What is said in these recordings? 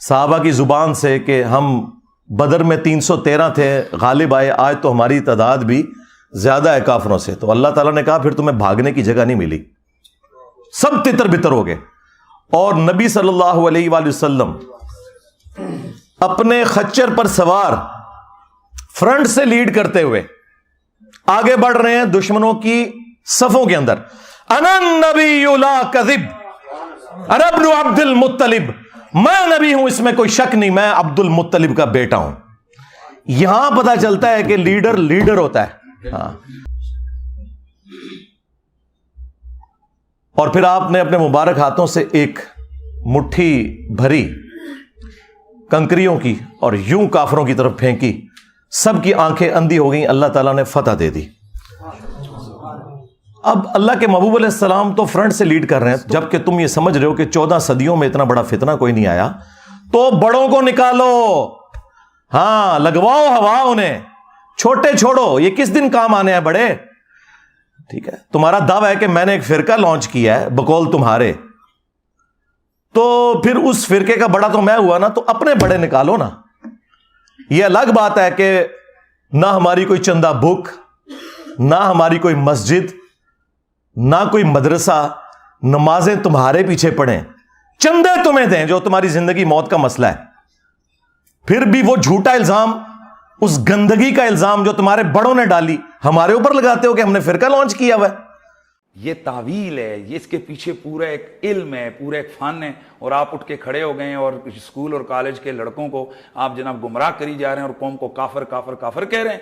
صحابہ کی زبان سے کہ ہم بدر میں 313 تھے، غالب آئے، آج تو ہماری تعداد بھی زیادہ ہے کافروں سے. تو اللہ تعالیٰ نے کہا پھر تمہیں بھاگنے کی جگہ نہیں ملی، سب تتر بتر ہو گئے. اور نبی صلی اللہ علیہ وآلہ وسلم اپنے خچر پر سوار فرنٹ سے لیڈ کرتے ہوئے آگے بڑھ رہے ہیں دشمنوں کی صفوں کے اندر. انا النبی لا کذب انا ابن عبد المطلب، میں نبی ہوں، اس میں کوئی شک نہیں، میں عبد المطلب کا بیٹا ہوں. یہاں پتا چلتا ہے کہ لیڈر ہوتا ہے. ہاں. اور پھر آپ نے اپنے مبارک ہاتھوں سے ایک مٹھی بھری کنکریوں کی اور یوں کافروں کی طرف پھینکی، سب کی آنکھیں اندھی ہو گئیں، اللہ تعالیٰ نے فتح دے دی. اب اللہ کے محبوب علیہ السلام تو فرنٹ سے لیڈ کر رہے ہیں، جبکہ تم یہ سمجھ رہے ہو کہ 14 صدیوں میں اتنا بڑا فتنہ کوئی نہیں آیا، تو بڑوں کو نکالو، ہاں لگواؤ ہوا انہیں، چھوٹے چھوڑو، یہ کس دن کام آنے ہیں بڑے. ٹھیک ہے، تمہارا دعویٰ ہے کہ میں نے ایک فرقہ لانچ کیا ہے بقول تمہارے، تو پھر اس فرقے کا بڑا تو میں ہوا نا، تو اپنے بڑے نکالو نا. یہ الگ بات ہے کہ نہ ہماری کوئی چندہ بک، نہ ہماری کوئی مسجد، نہ کوئی مدرسہ، نمازیں تمہارے پیچھے پڑھیں، چندے تمہیں دیں جو تمہاری زندگی موت کا مسئلہ ہے. پھر بھی وہ جھوٹا الزام، اس گندگی کا الزام جو تمہارے بڑوں نے ڈالی ہمارے اوپر لگاتے ہو کہ ہم نے فرقہ لانچ کیا ہوا ہے. یہ تعویل ہے، یہ اس کے پیچھے پورا ایک علم ہے، پورا ایک فن ہے، اور آپ اٹھ کے کھڑے ہو گئے ہیں اور اسکول اور کالج کے لڑکوں کو آپ جناب گمراہ کری جا رہے ہیں اور قوم کو کافر کافر کافر کہہ رہے ہیں.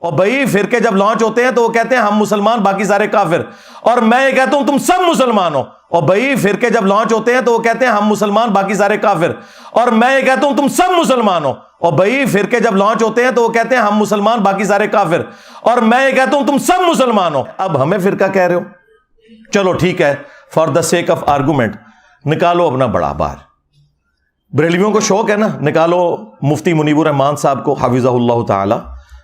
اور بھائی فرقے جب لانچ ہوتے ہیں تو وہ کہتے ہیں ہم مسلمان باقی سارے کافر، اور میں یہ کہتا ہوں تم سب مسلمان ہو. اور بھائی فرقے جب لانچ ہوتے ہیں تو وہ کہتے ہیں ہم مسلمان باقی سارے کافر، اور میں یہ کہتا ہوں تم سب مسلمان ہو. اور بھائی فرقے جب لانچ ہوتے ہیں تو وہ کہتے ہیں ہم مسلمان باقی سارے کافر، اور میں یہ کہتا ہوں تم سب مسلمان ہو. اب ہمیں فرقہ کہہ رہے ہو، چلو ٹھیک ہے، for the sake of argument نکالو اپنا بڑا باہر. بریلویوں کو شوق ہے نا، نکالو مفتی منیب الرحمان صاحب کو حفظہ اللہ تعالی،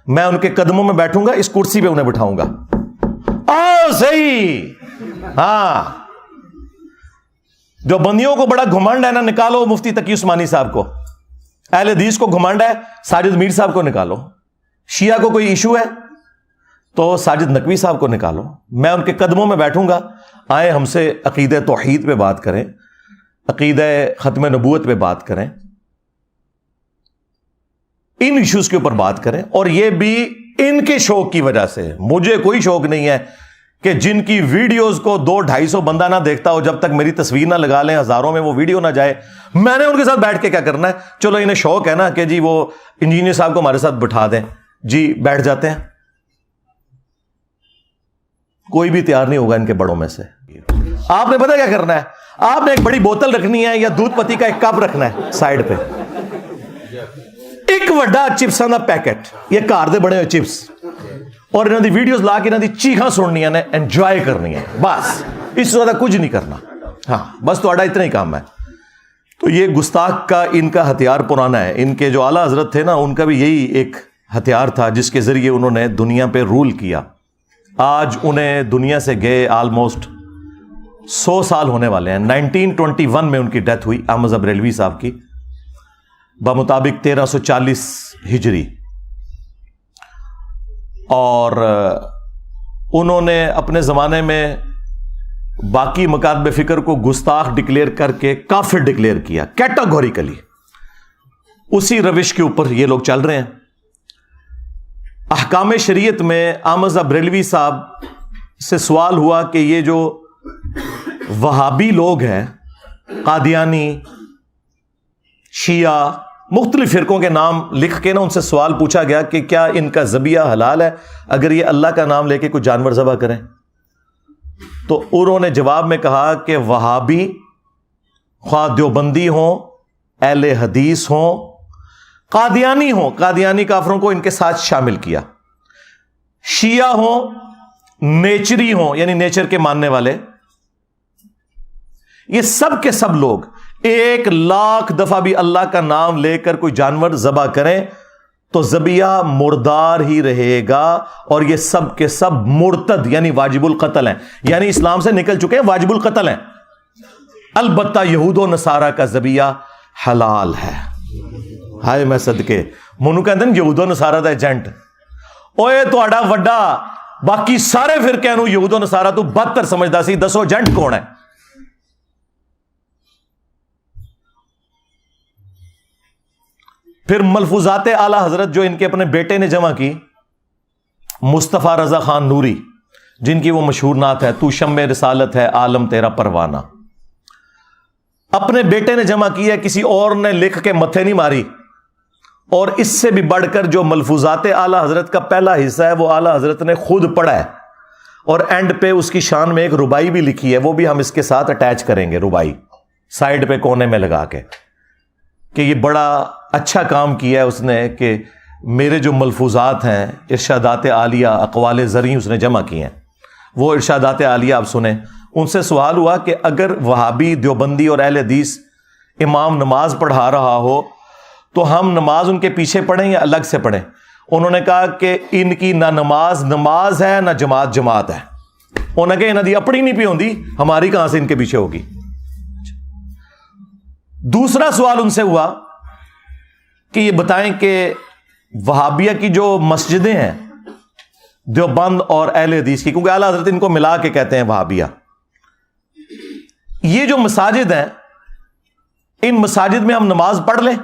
میں ان کے قدموں میں بیٹھوں گا، اس کرسی پہ انہیں بٹھاؤں گا. صحیح. ہاں، جو بندیوں کو بڑا گھمنڈ ہے نا، نکالو مفتی تقی عثمانی صاحب کو. اہل حدیث کو گھمنڈ ہے، ساجد میر صاحب کو نکالو. شیعہ کو کوئی ایشو ہے تو ساجد نقوی صاحب کو نکالو. میں ان کے قدموں میں بیٹھوں گا، آئے ہم سے عقیدہ توحید پہ بات کریں، عقیدہ ختم نبوت پہ بات کریں، ان ایشوز کے اوپر بات کریں. اور یہ بھی ان کے شوق کی وجہ سے. مجھے کوئی شوق نہیں ہے کہ جن کی ویڈیوز کو 200-250 بندہ نہ دیکھتا ہو، جب تک میری تصویر نہ لگا لیں، ہزاروں میں وہ ویڈیو نہ جائے، میں نے ان کے ساتھ بیٹھ کے کیا کرنا ہے. چلو انہیں شوق ہے نا کہ جی وہ انجینئر صاحب کو ہمارے ساتھ بٹھا دیں، جی بیٹھ جاتے ہیں. کوئی بھی تیار نہیں ہوگا ان کے بڑوں میں سے. آپ نے پتہ کیا کرنا ہے، آپ نے ایک بڑی بوتل رکھنی ہے یا دودھ پتی کا ایک کپ رکھنا ہے سائڈ پہ، ایک وڈا چپساں دا پیکٹ، یہ گھر دے بنے ہوئے چپس، اور انہوں دی ویڈیوز لا کے انہوں دی چیخاں سننی ہیں، انجوائے کرنی ہے، بس اس سے زیادہ کچھ نہیں کرنا. ہاں بس تھوڑا اتنا ہی کام ہے. تو یہ گستاخ کا ان کا ہتھیار پرانا ہے. ان کے جو اعلیٰ حضرت تھے نا، ان کا بھی یہی ایک ہتھیار تھا جس کے ذریعے انہوں نے دنیا پہ رول کیا. آج انہیں دنیا سے گئے آلموسٹ 100 سال ہونے والے ہیں. 1921 میں ان کی ڈیتھ ہوئی احمد رضا بریلوی صاحب کی، بمطابق 1340 ہجری. اور انہوں نے اپنے زمانے میں باقی مکاتب فکر کو گستاخ ڈکلیئر کر کے کافر ڈکلیئر کیا کیٹاگوریکلی. اسی روش کے اوپر یہ لوگ چل رہے ہیں. احکام شریعت میں احمد رضا بریلوی صاحب سے سوال ہوا کہ یہ جو وہابی لوگ ہیں، قادیانی، شیعہ، مختلف فرقوں کے نام لکھ کے نا ان سے سوال پوچھا گیا کہ کیا ان کا ذبیحہ حلال ہے اگر یہ اللہ کا نام لے کے کوئی جانور ذبح کریں؟ تو انہوں نے جواب میں کہا کہ وہابی، خواہ دیوبندی ہوں، اہل حدیث ہوں، قادیانی ہوں، قادیانی کافروں کو ان کے ساتھ شامل کیا، شیعہ ہوں، نیچری ہوں یعنی نیچر کے ماننے والے، یہ سب کے سب لوگ 1,00,000 دفعہ بھی اللہ کا نام لے کر کوئی جانور ذبح کریں تو ذبیحہ مردار ہی رہے گا. اور یہ سب کے سب مرتد یعنی واجب القتل ہیں، یعنی اسلام سے نکل چکے ہیں، واجب القتل ہیں. البتہ یہود و نصارہ کا ذبیحہ حلال ہے. ہائے میں صدقے منو کہتے ہیں یہود و نصارہ دا ایجنٹ. اوے تہاڈا وڈا باقی سارے فرقے نو یہود و نصارہ تو بدتر سمجھدا سی. دسو ایجنٹ کون ہے؟ پھر ملفوظات اعلی حضرت جو ان کے اپنے بیٹے نے جمع کی، مصطفیٰ رضا خان نوری، جن کی وہ مشہور نعت ہے تو شمع رسالت ہے عالم تیرا پروانہ، اپنے بیٹے نے جمع کی ہے، کسی اور نے لکھ کے متھے نہیں ماری. اور اس سے بھی بڑھ کر جو ملفوظات اعلی حضرت کا پہلا حصہ ہے وہ اعلی حضرت نے خود پڑھا ہے، اور اینڈ پہ اس کی شان میں ایک ربائی بھی لکھی ہے، وہ بھی ہم اس کے ساتھ اٹیچ کریں گے، ربائی سائڈ پہ کونے میں لگا کے، کہ یہ بڑا اچھا کام کیا ہے اس نے کہ میرے جو ملفوظات ہیں ارشادات عالیہ اقوال زرعی اس نے جمع کی ہیں. وہ ارشادات عالیہ آپ سنیں. ان سے سوال ہوا کہ اگر وہابی دیوبندی اور اہل حدیث امام نماز پڑھا رہا ہو تو ہم نماز ان کے پیچھے پڑھیں یا الگ سے پڑھیں؟ انہوں نے کہا کہ ان کی نہ نماز ہے نہ جماعت ہے. انہوں نے کہا انہوں دی اپنی نہیں پی ہوندی، ہماری کہاں سے ان کے پیچھے ہوگی. دوسرا سوال ان سے ہوا کہ یہ بتائیں کہ وہابیہ کی جو مسجدیں ہیں دیوبند اور اہل حدیث کی، کیونکہ اعلیٰ حضرت ان کو ملا کے کہتے ہیں وہابیہ، یہ جو مساجد ہیں ان مساجد میں ہم نماز پڑھ لیں؟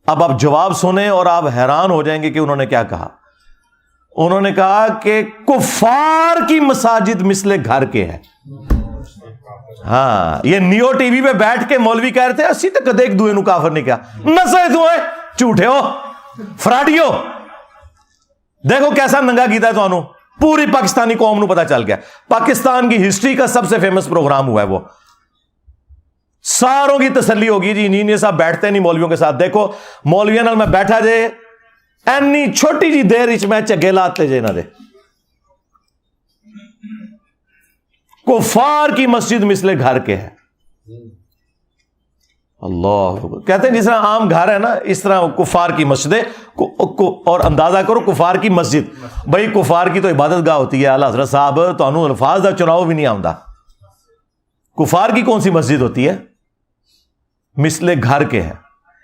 اب آپ جواب سنیں اور آپ حیران ہو جائیں گے کہ انہوں نے کیا کہا. انہوں نے کہا کہ کفار کی مساجد مثل گھر کے ہے. ہاں، یہ نیو ٹی وی پہ بیٹھ کے مولوی کہہ رہے تھے اسی تک کدے ایک دوے نو کافر نہیں کیا. نسے دوئے جھوٹے ہو، فراڈیو. دیکھو کیسا ننگا کیتا ہے تو انہوں پوری پاکستانی قوم نو پتا چل گیا. پاکستان کی ہسٹری کا سب سے فیمس پروگرام ہوا ہے وہ. ساروں کی تسلی ہوگی جی انجینئر صاحب بیٹھتے نہیں مولویوں کے ساتھ. دیکھو مولویوں نال میں بیٹھا جے اینی چھوٹی جی دیر وچ میں چگے لاتے جے نہ دے. کفار کی مسجد مثل گھر کے ہے. اللہ کہتے ہیں جس طرح عام گھر ہے نا اس طرح کفار کی مسجدیں. اور اندازہ کرو کفار کی مسجد، بھائی کفار کی تو عبادت گاہ ہوتی ہے. اعلیٰ حضرت صاحب تو انہوں الفاظ دا چناؤ بھی نہیں آمدا. کفار کی کون سی مسجد ہوتی ہے؟ مثل گھر کے ہے.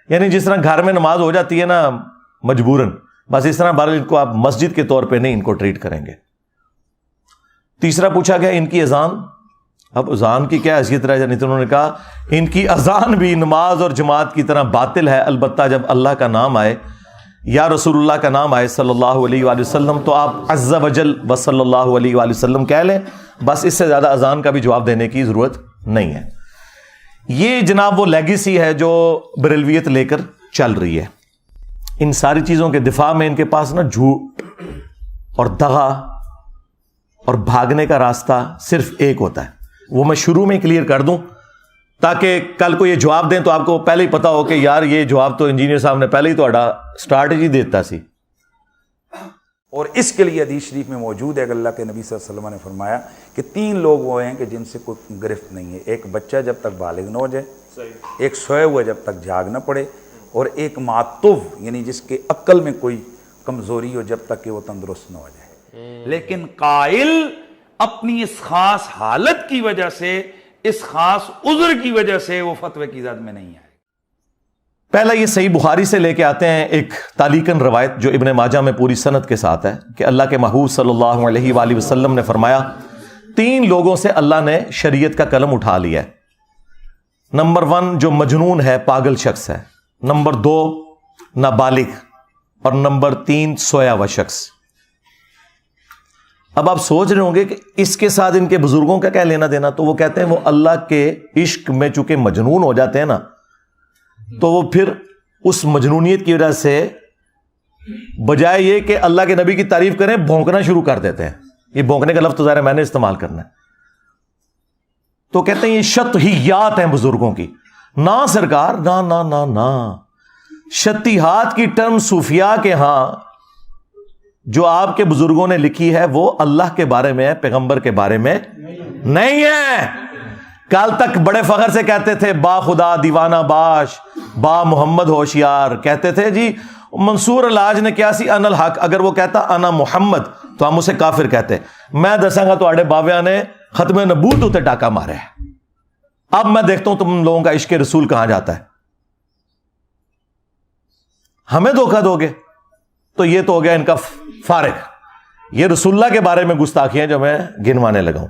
یعنی جس طرح گھر میں نماز ہو جاتی ہے نا مجبوراً، بس اس طرح بہرحال ان کو آپ مسجد کے طور پہ نہیں ان کو ٹریٹ کریں گے. تیسرا پوچھا گیا ان کی اذان. اب اذان کی کیا حیثیت رہ جانی؟ تو انہوں نے کہا ان کی اذان بھی نماز اور جماعت کی طرح باطل ہے، البتہ جب اللہ کا نام آئے یا رسول اللہ کا نام آئے صلی اللہ علیہ وآلہ وسلم تو آپ عز وجل و صلی اللہ علیہ وآلہ وسلم کہہ لیں. بس اس سے زیادہ اذان کا بھی جواب دینے کی ضرورت نہیں ہے. یہ جناب وہ لیگیسی ہے جو بریلویت لے کر چل رہی ہے. ان ساری چیزوں کے دفاع میں ان کے پاس نا جھوٹ اور دغا اور بھاگنے کا راستہ صرف ایک ہوتا ہے. وہ میں شروع میں کلیئر کر دوں تاکہ کل کو یہ جواب دیں تو آپ کو پہلے ہی پتا ہو کہ یار یہ جواب تو انجینئر صاحب نے پہلے ہی تو اسٹریٹجی دیتا سی. اور اس کے لیے حدیث شریف میں موجود ہے کہ اللہ کے نبی صلی اللہ علیہ وسلم نے فرمایا کہ 3 لوگ وہ ہیں کہ جن سے کوئی گرفت نہیں ہے. ایک بچہ جب تک بالغ نہ ہو جائے، ایک سوئے ہوئے جب تک جاگ نہ پڑے، اور ایک معتوف یعنی جس کے عقل میں کوئی کمزوری ہو جب تک کہ وہ تندرست نہ ہو جائے. لیکن قائل اپنی اس خاص حالت کی وجہ سے، اس خاص عذر کی وجہ سے وہ فتوے کی زد میں نہیں آئے. پہلا یہ صحیح بخاری سے لے کے آتے ہیں ایک تعلیقاً روایت جو ابن ماجہ میں پوری سند کے ساتھ ہے کہ اللہ کے محبوب صلی اللہ علیہ وآلہ وسلم نے فرمایا 3 لوگوں سے اللہ نے شریعت کا قلم اٹھا لیا ہے. نمبر 1 جو مجنون ہے، پاگل شخص ہے. نمبر 2 نابالغ، اور نمبر 3 سویا ہوا شخص. اب آپ سوچ رہے ہوں گے کہ اس کے ساتھ ان کے بزرگوں کا کیا لینا دینا؟ تو وہ کہتے ہیں وہ اللہ کے عشق میں چونکہ مجنون ہو جاتے ہیں نا تو وہ پھر اس مجنونیت کی وجہ سے بجائے یہ کہ اللہ کے نبی کی تعریف کریں بھونکنا شروع کر دیتے ہیں. یہ بھونکنے کا لفظ تو ظاہر ہے میں نے استعمال کرنا ہے. تو کہتے ہیں یہ شطحیات ہیں بزرگوں کی. نہ سرکار، نہ نہ نہ نہ، شطحیات کی ٹرم صوفیاء کے ہاں جو آپ کے بزرگوں نے لکھی ہے وہ اللہ کے بارے میں ہے، پیغمبر کے بارے میں نہیں ہے. کل تک بڑے فخر سے کہتے تھے با خدا دیوانہ باش، با محمد ہوشیار. کہتے تھے جی منصور الحاج نے کیا سی ان الحق، اگر وہ کہتا انا محمد تو ہم اسے کافر کہتے. میں دساں گا تو آڑے باویاں نے ختم نبوت ہوتے ٹاکا مارے. اب میں دیکھتا ہوں تم لوگوں کا عشق رسول کہاں جاتا ہے. ہمیں دھوکہ دو گے تو یہ تو ہو گیا ان کا فارغ. یہ رسول اللہ کے بارے میں گستاخیاں جو میں گنوانے لگا ہوں.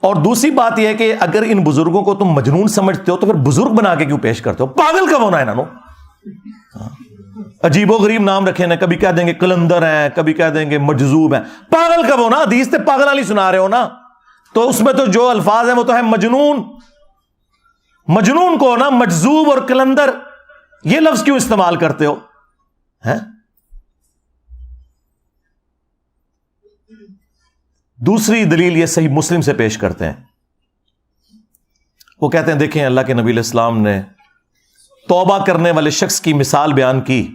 اور دوسری بات یہ ہے کہ اگر ان بزرگوں کو تم مجنون سمجھتے ہو تو پھر بزرگ بنا کے کیوں پیش کرتے ہو؟ پاگل کب ہونا ہے انہوں. عجیب و غریب نام رکھے نا, کبھی کہہ دیں گے کلندر ہیں, کبھی کہہ دیں گے مجذوب ہیں. پاگل کب ہونا؟ حدیث سے پاگل والی سنا رہے ہو نا, تو اس میں تو جو الفاظ ہیں وہ تو ہے مجنون. مجنون کو نا مجذوب اور کلندر یہ لفظ کیوں استعمال کرتے ہو ہیں؟ دوسری دلیل یہ صحیح مسلم سے پیش کرتے ہیں. وہ کہتے ہیں دیکھیں اللہ کے نبی علیہ السلام نے توبہ کرنے والے شخص کی مثال بیان کی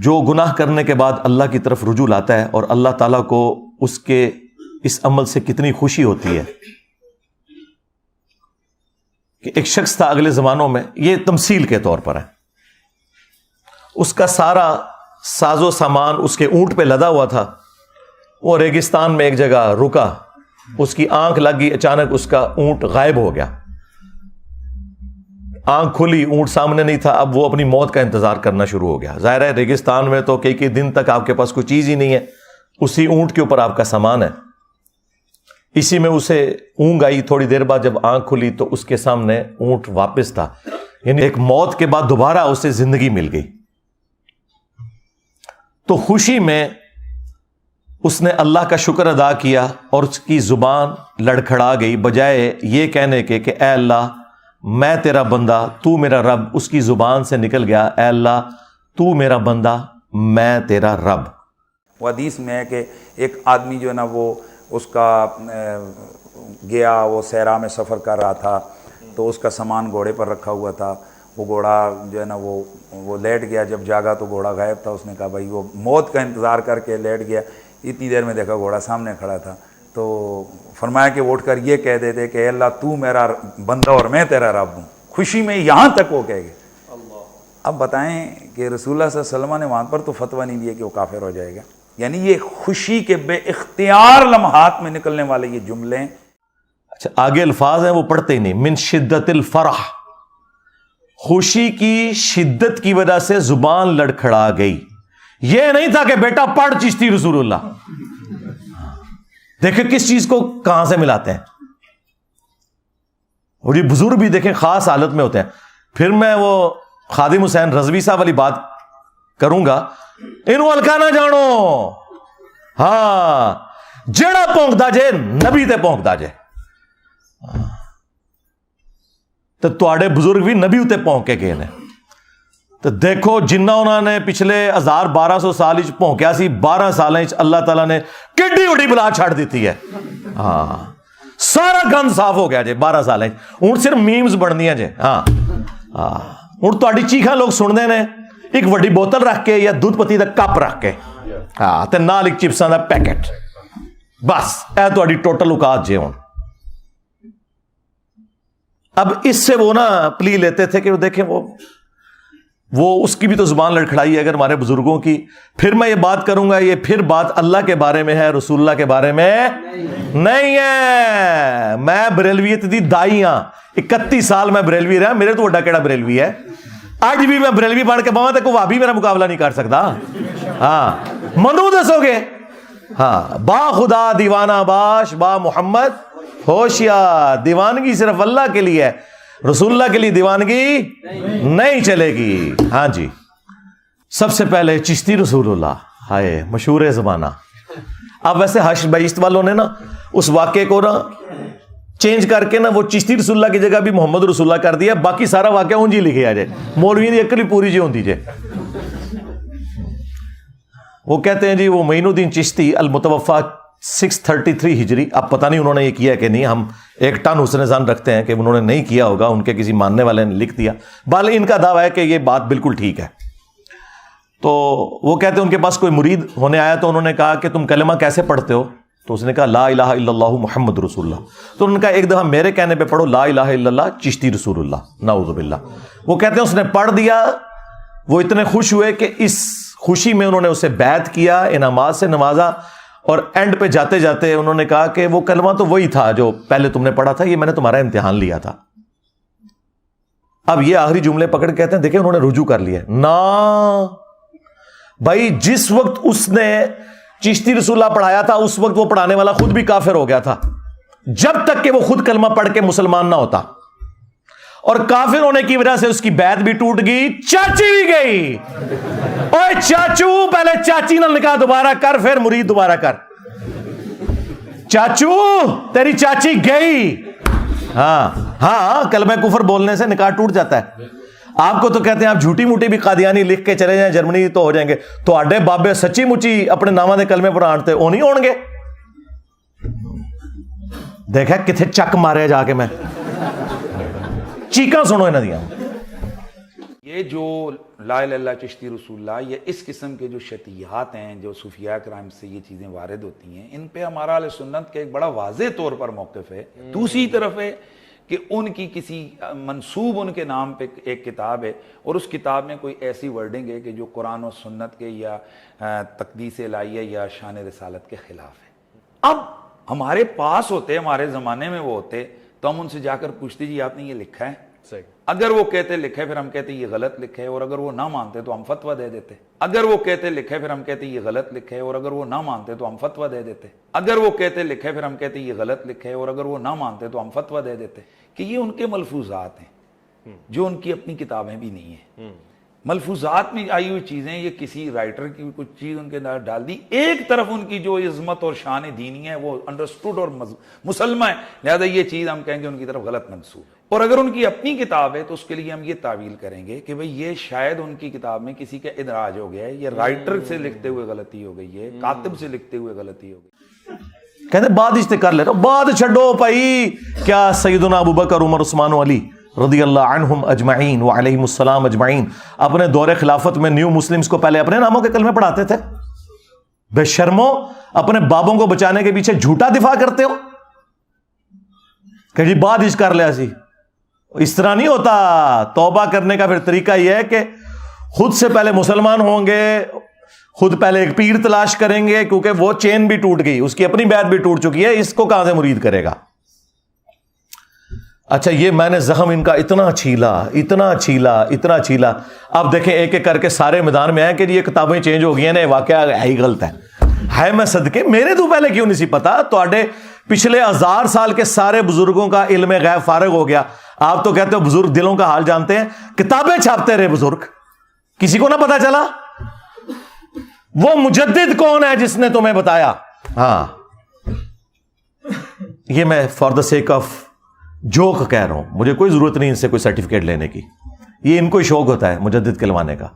جو گناہ کرنے کے بعد اللہ کی طرف رجوع لاتا ہے, اور اللہ تعالیٰ کو اس کے اس عمل سے کتنی خوشی ہوتی ہے. کہ ایک شخص تھا اگلے زمانوں میں, یہ تمثیل کے طور پر ہے, اس کا سارا ساز و سامان اس کے اونٹ پہ لدا ہوا تھا. وہ ریگستان میں ایک جگہ رکا, اس کی آنکھ لگ گئی, اچانک اس کا اونٹ غائب ہو گیا. آنکھ کھلی, اونٹ سامنے نہیں تھا. اب وہ اپنی موت کا انتظار کرنا شروع ہو گیا. ظاہر ہے ریگستان میں تو کئی دن تک آپ کے پاس کوئی چیز ہی نہیں ہے, اسی اونٹ کے اوپر آپ کا سامان ہے. اسی میں اسے اونگ آئی. تھوڑی دیر بعد جب آنکھ کھلی تو اس کے سامنے اونٹ واپس تھا. یعنی ایک موت کے بعد دوبارہ اسے زندگی مل گئی. تو خوشی میں اس نے اللہ کا شکر ادا کیا اور اس کی زبان لڑکھڑا گئی. بجائے یہ کہنے کے کہ اے اللہ میں تیرا بندہ تو میرا رب, اس کی زبان سے نکل گیا اے اللہ تو میرا بندہ میں تیرا رب. وہ حدیث میں ہے کہ ایک آدمی جو ہے نا وہ اس کا گیا, وہ صحرا میں سفر کر رہا تھا, تو اس کا سامان گھوڑے پر رکھا ہوا تھا. وہ گھوڑا جو ہے نا وہ لیٹ گیا. جب جاگا تو گھوڑا غائب تھا. اس نے کہا بھائی وہ موت کا انتظار کر کے لیٹ گیا. اتنی دیر میں دیکھا گھوڑا سامنے کھڑا تھا. تو فرمایا کہ وہ اٹھ کر یہ کہہ دیتے کہ اے اللہ تو میرا بندہ اور میں تیرا رب ہوں. خوشی میں یہاں تک وہ کہہ گئے. اب بتائیں کہ رسول اللہ صلی اللہ علیہ وسلم نے وہاں پر تو فتویٰ نہیں دیا کہ وہ کافر ہو جائے گا. یعنی یہ خوشی کے بے اختیار لمحات میں نکلنے والے یہ جملے. اچھا آگے الفاظ ہیں وہ پڑھتے ہی نہیں. من شدت الفرح, خوشی کی شدت کی وجہ سے زبان لڑکھڑا گئی. یہ نہیں تھا کہ بیٹا پڑھ چشتی رسول اللہ. دیکھیں کس چیز کو کہاں سے ملاتے ہیں. اور یہ بزرگ بھی دیکھیں خاص حالت میں ہوتے ہیں. پھر میں وہ خادم حسین رضوی صاحب والی بات کروں گا, انہوں ہلکا نہ جانو. ہاں جڑا پونکدا جے نبی تے پونکدا جے. تو تواڈے بزرگ بھی نبی اتے پونک کے گئے نے. تو دیکھو جنہ انہوں نے پچھلے 1200 سال پونکیا سی, 12 سال اللہ تعالیٰ نے کیڈی وڈی بلا چھڑ دیتی ہے. ہاں سارا گند صاف ہو گیا جی 12 سال. ہوں صرف میمز بننیاں جی. ہاں ہوں تہاڈی چیخاں لوگ سنتے ہیں ایک وڈی بوتل رکھ کے یا دودھ پتی دا کپ رکھ کے, ہاں تے نال ایک چپساں دا پیکٹ, بس اے تہاڈی ٹوٹل اوقات جے. ہوں اب اس سے وہ نا پلی لیتے تھے کہ وہ دیکھیں وہ اس کی بھی تو زبان لڑکھڑائی ہے اگر ہمارے بزرگوں کی. پھر میں یہ بات کروں گا, یہ پھر بات اللہ کے بارے میں ہے, رسول اللہ کے بارے میں نہیں ہے. میں بریلویت دی دائی ہاں, 31 سال میں بریلوی رہا. میرے تو وڈا کیڑا بریلوی ہے. اج بھی میں بریلوی بن کے باواں تے کوئی وہابی میرا مقابلہ نہیں کر سکتا. ہاں منو دسو گے. ہاں با خدا دیوانہ باش با محمد ہوشیار. دیوانگی صرف اللہ کے لیے ہے, رسول اللہ کے لیے دیوانگی نہیں چلے گی. ہاں جی سب سے پہلے چشتی رسول اللہ, ہائے مشہور زمانہ. اب ویسے حشر بیشت والوں نے نا اس واقعے کو نا چینج کر کے نا وہ چشتی رسول اللہ کی جگہ بھی محمد رسول اللہ کر دیا. باقی سارا واقعہ اونجی لکھے آ جائے, مولوی دی عقل پوری جی ہوندی جے. وہ کہتے ہیں جی وہ معین الدین چشتی المتوفا 633 ہجری. اب پتہ نہیں انہوں نے یہ کیا کہ نہیں, ہم ایک ٹن حسن ظن رکھتے ہیں کہ انہوں نے نہیں کیا ہوگا, ان کے کسی ماننے والے نے لکھ دیا. بال ان کا دعویٰ ہے کہ یہ بات بالکل ٹھیک ہے. تو وہ کہتے ہیں ان کے پاس کوئی مرید ہونے آیا تو انہوں نے کہا کہ تم کلمہ کیسے پڑھتے ہو؟ تو اس نے کہا لا الہ الا اللہ محمد رسول اللہ. تو انہوں نے کہا ایک دفعہ میرے کہنے پہ پڑھو لا الہ الا اللہ چشتی رسول اللہ. نعوذ باللہ. وہ کہتے ہیں اس نے پڑھ دیا, وہ اتنے خوش ہوئے کہ اس خوشی میں انہوں نے اسے بیعت کیا, انعامات سے نوازا, اور اینڈ پہ جاتے جاتے انہوں نے کہا کہ وہ کلمہ تو وہی تھا جو پہلے تم نے پڑھا تھا، یہ میں نے تمہارا امتحان لیا تھا۔ اب یہ آخری جملے پکڑ کے کہتے ہیں دیکھیں انہوں نے رجوع کر لیا۔ نا بھائی، جس وقت اس نے چشتی رسول اللہ پڑھایا تھا اس وقت وہ پڑھانے والا خود بھی کافر ہو گیا تھا، جب تک کہ وہ خود کلمہ پڑھ کے مسلمان نہ ہوتا، اور کافر ہونے کی وجہ سے اس کی بیعت بھی ٹوٹ گئی، چاچی بھی گئی۔ اوے چاچو، پہلے چاچی نہ نکاح دوبارہ کر، پھر مرید دوبارہ کر۔ چاچو تیری چاچی گئی۔ ہاں کلمہ کفر بولنے سے نکاح ٹوٹ جاتا ہے۔ آپ کو تو کہتے ہیں آپ جھوٹی موٹی بھی قادیانی لکھ کے چلے جائیں جرمنی تو ہو جائیں گے، تو آڈے بابے سچی مچی اپنے نامہ دے کلمے پڑھانتے وہ نہیں ہون گے؟ دیکھا کتنے چک مارے جا کے میں چیکاں سنو انہاں دیاں۔ یہ جو لا الہ الا اللہ چشتی رسول اللہ، یہ اس قسم کے جو شتیہات ہیں جو صوفیاء کرام سے یہ چیزیں وارد ہوتی ہیں، ان پہ ہمارا اہل سنت کا ایک بڑا واضح طور پر موقف ہے۔ دوسری طرف ہے کہ ان کی کسی منسوب ان کے نام پہ ایک کتاب ہے، اور اس کتاب میں کوئی ایسی ورڈنگ ہے کہ جو قرآن و سنت کے یا تقدیس الہیہ یا شان رسالت کے خلاف ہے۔ اب ہمارے پاس ہوتے، ہمارے زمانے میں وہ ہوتے تو ہم ان سے جا کر پوچھتے جی آپ نے یہ لکھا ہے؟ اگر وہ کہتے لکھے پھر ہم کہتے یہ غلط لکھے، اور اگر وہ نہ مانتے تو ہم فتویٰ دے دیتے۔ اگر وہ کہتے لکھے پھر ہم کہتے یہ غلط لکھے، اور اگر وہ نہ مانتے تو ہم فتویٰ دے دیتے۔ اگر وہ کہتے لکھے پھر ہم کہتے یہ غلط لکھے، اور اگر وہ نہ مانتے تو ہم فتویٰ دے دیتے۔ کہ یہ ان کے ملفوظات ہیں جو ان کی اپنی کتابیں بھی نہیں ہیں۔ ملفوظات میں آئی ہوئی چیزیں، یہ کسی رائٹر کی کچھ چیز ان کے اندر ڈال دی، ایک طرف ان کی جو عظمت اور شان دینی ہے وہ انڈرسٹوڈ اور مسلمہ ہے، لہذا یہ چیز ہم کہیں گے ان کی طرف غلط منسوب ہے۔ اور اگر ان کی اپنی کتاب ہے تو اس کے لیے ہم یہ تعویل کریں گے کہ بھئی یہ شاید ان کی کتاب میں کسی کا ادراج ہو گیا ہے، یہ رائٹر سے لکھتے ہوئے غلطی ہو گئی ہے، کاتب سے لکھتے ہوئے غلطی ہو گئی۔ کہتے بعد اشتے کر لے رہا، بعد چھڑو پائی، کیا سیدنا ابوبکر عمر عثمان و علی رضی اللہ عنہم اجمعین وعلیہم السلام اجمعین اپنے دور خلافت میں نیو مسلمز کو پہلے اپنے ناموں کے کلمے پڑھاتے تھے؟ بے شرمو، اپنے بابوں کو بچانے کے پیچھے جھوٹا دفاع کرتے ہو کہ جی بعد اش کر لیا سی۔ اس طرح نہیں ہوتا۔ توبہ کرنے کا پھر طریقہ یہ ہے کہ خود سے پہلے مسلمان ہوں گے، خود پہلے ایک پیر تلاش کریں گے، کیونکہ وہ چین بھی ٹوٹ گئی، اس کی اپنی بیعت بھی ٹوٹ چکی ہے، اس کو کہاں سے مرید کرے گا؟ اچھا، یہ میں نے زخم ان کا اتنا چھیلا۔ اب دیکھیں ایک ایک کر کے سارے میدان میں آئے کہ یہ کتابیں چینج ہو گئی ہیں نا، واقعہ ہے ہی غلط ہے میں صدقے میرے تو پہلے کیوں نہیں سی پتا؟ تواڈے پچھلے 1000 سال کے سارے بزرگوں کا علم غیب فارغ ہو گیا، آپ تو کہتے ہو بزرگ دلوں کا حال جانتے ہیں، کتابیں چھاپتے رہے بزرگ، کسی کو نہ پتا چلا؟ وہ مجدد کون ہے جس نے تمہیں بتایا؟ ہاں، یہ میں for the sake of joke کہہ رہا ہوں، مجھے کوئی ضرورت نہیں ان سے کوئی سرٹیفکیٹ لینے کی، یہ ان کو شوق ہوتا ہے مجدد کہلوانے کا۔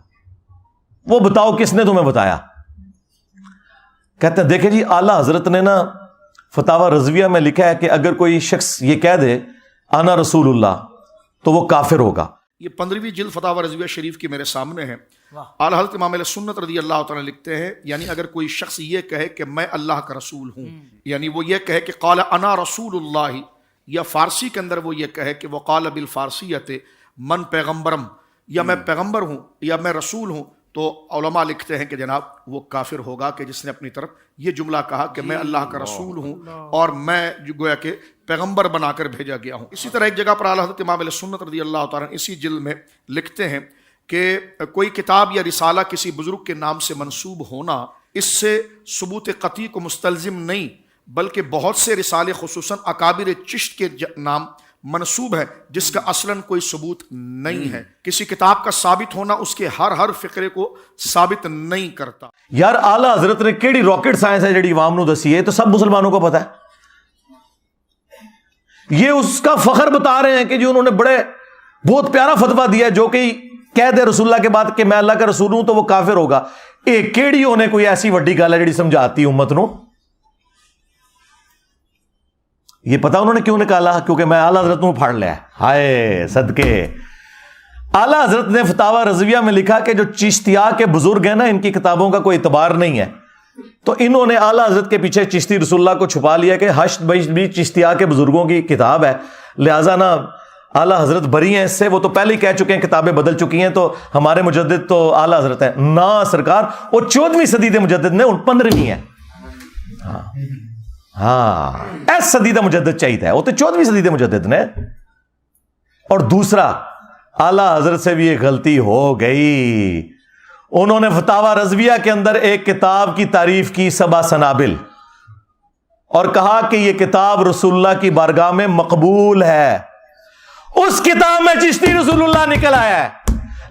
وہ بتاؤ کس نے تمہیں بتایا؟ کہتے ہیں دیکھیں جی اعلیٰ حضرت نے نا فتاوی رضویہ میں لکھا ہے کہ اگر کوئی شخص یہ کہہ دے انا رسول اللہ تو وہ کافر ہوگا۔ یہ 15ویں جلد فتاوی رضویہ شریف کی میرے سامنے ہے۔ اعلیٰ حضرت امام اہل سنت رضی اللہ تعالیٰ لکھتے ہیں، یعنی اگر کوئی شخص یہ کہے کہ میں اللہ کا رسول ہوں، یعنی وہ یہ کہے کہ قال انا رسول اللہ، یا فارسی کے اندر وہ یہ کہے کہ وقال بالفارسیت من پیغمبرم، یا میں پیغمبر ہوں یا میں رسول ہوں، تو علماء لکھتے ہیں کہ جناب وہ کافر ہوگا کہ جس نے اپنی طرف یہ جملہ کہا کہ میں اللہ کا رسول ہوں اور میں گویا کہ پیغمبر بنا کر بھیجا گیا ہوں۔ اسی طرح ایک جگہ پر اعلیٰ حضرت امام علیہ سنت رضی اللہ تعالیٰ اسی جلد میں لکھتے ہیں کہ کوئی کتاب یا رسالہ کسی بزرگ کے نام سے منسوب ہونا اس سے ثبوت قطعی کو مستلزم نہیں، بلکہ بہت سے رسالے خصوصاً اکابر چشت کے نام منسوب ہے جس کا اصلاً کوئی ثبوت نہیں ہے۔ کسی کتاب کا ثابت ہونا اس کے ہر فقرے کو ثابت نہیں کرتا۔ یار اعلیٰ حضرت نے کیڑی راکٹ سائنس ہے جڑی عوام نو دسی ہے، تو سب مسلمانوں کو پتا ہے۔ یہ اس کا فخر بتا رہے ہیں کہ جو انہوں نے بہت پیارا فتویٰ دیا جو کہ کہہ دے رسول اللہ کے بعد کہ میں اللہ کا رسول ہوں تو وہ کافر ہوگا۔ ایک کیڑی ہونے کوئی ایسی وڈی گل ہے جڑی سمجھاتی امت نو؟ یہ پتا انہوں نے کیوں نکالا؟ کیونکہ میں اعلیٰ حضرت نو پھاڑ لیا۔ ہائے صدقے، اعلیٰ حضرت نے فتاوی رضویہ میں لکھا کہ جو چشتیہ کے بزرگ ہیں نا، ان کی کتابوں کا کوئی اعتبار نہیں ہے، تو انہوں نے اعلیٰ حضرت کے پیچھے چشتی رسول اللہ کو چھپا لیا کہ حشد بیشت بھی چشتیہ کے بزرگوں کی کتاب ہے، لہٰذا نا اعلیٰ حضرت بری ہیں اس سے، وہ تو پہلے ہی کہہ چکے ہیں کتابیں بدل چکی ہیں، تو ہمارے مجدد تو اعلیٰ حضرت ہیں۔ نا سرکار، وہ 14ویں صدی کے مجدد نے 15ویں ہے۔ ہاں ایس صدی دا مجدد چاہیے وہ تو 14ویں صدی دے مجدد نے. اور دوسرا اعلی حضرت سے بھی یہ غلطی ہو گئی, انہوں نے فتاوی رضویہ کے اندر ایک کتاب کی تعریف کی 7 سنابل, اور کہا کہ یہ کتاب رسول اللہ کی بارگاہ میں مقبول ہے. اس کتاب میں چشتی رسول اللہ نکل آیا ہے.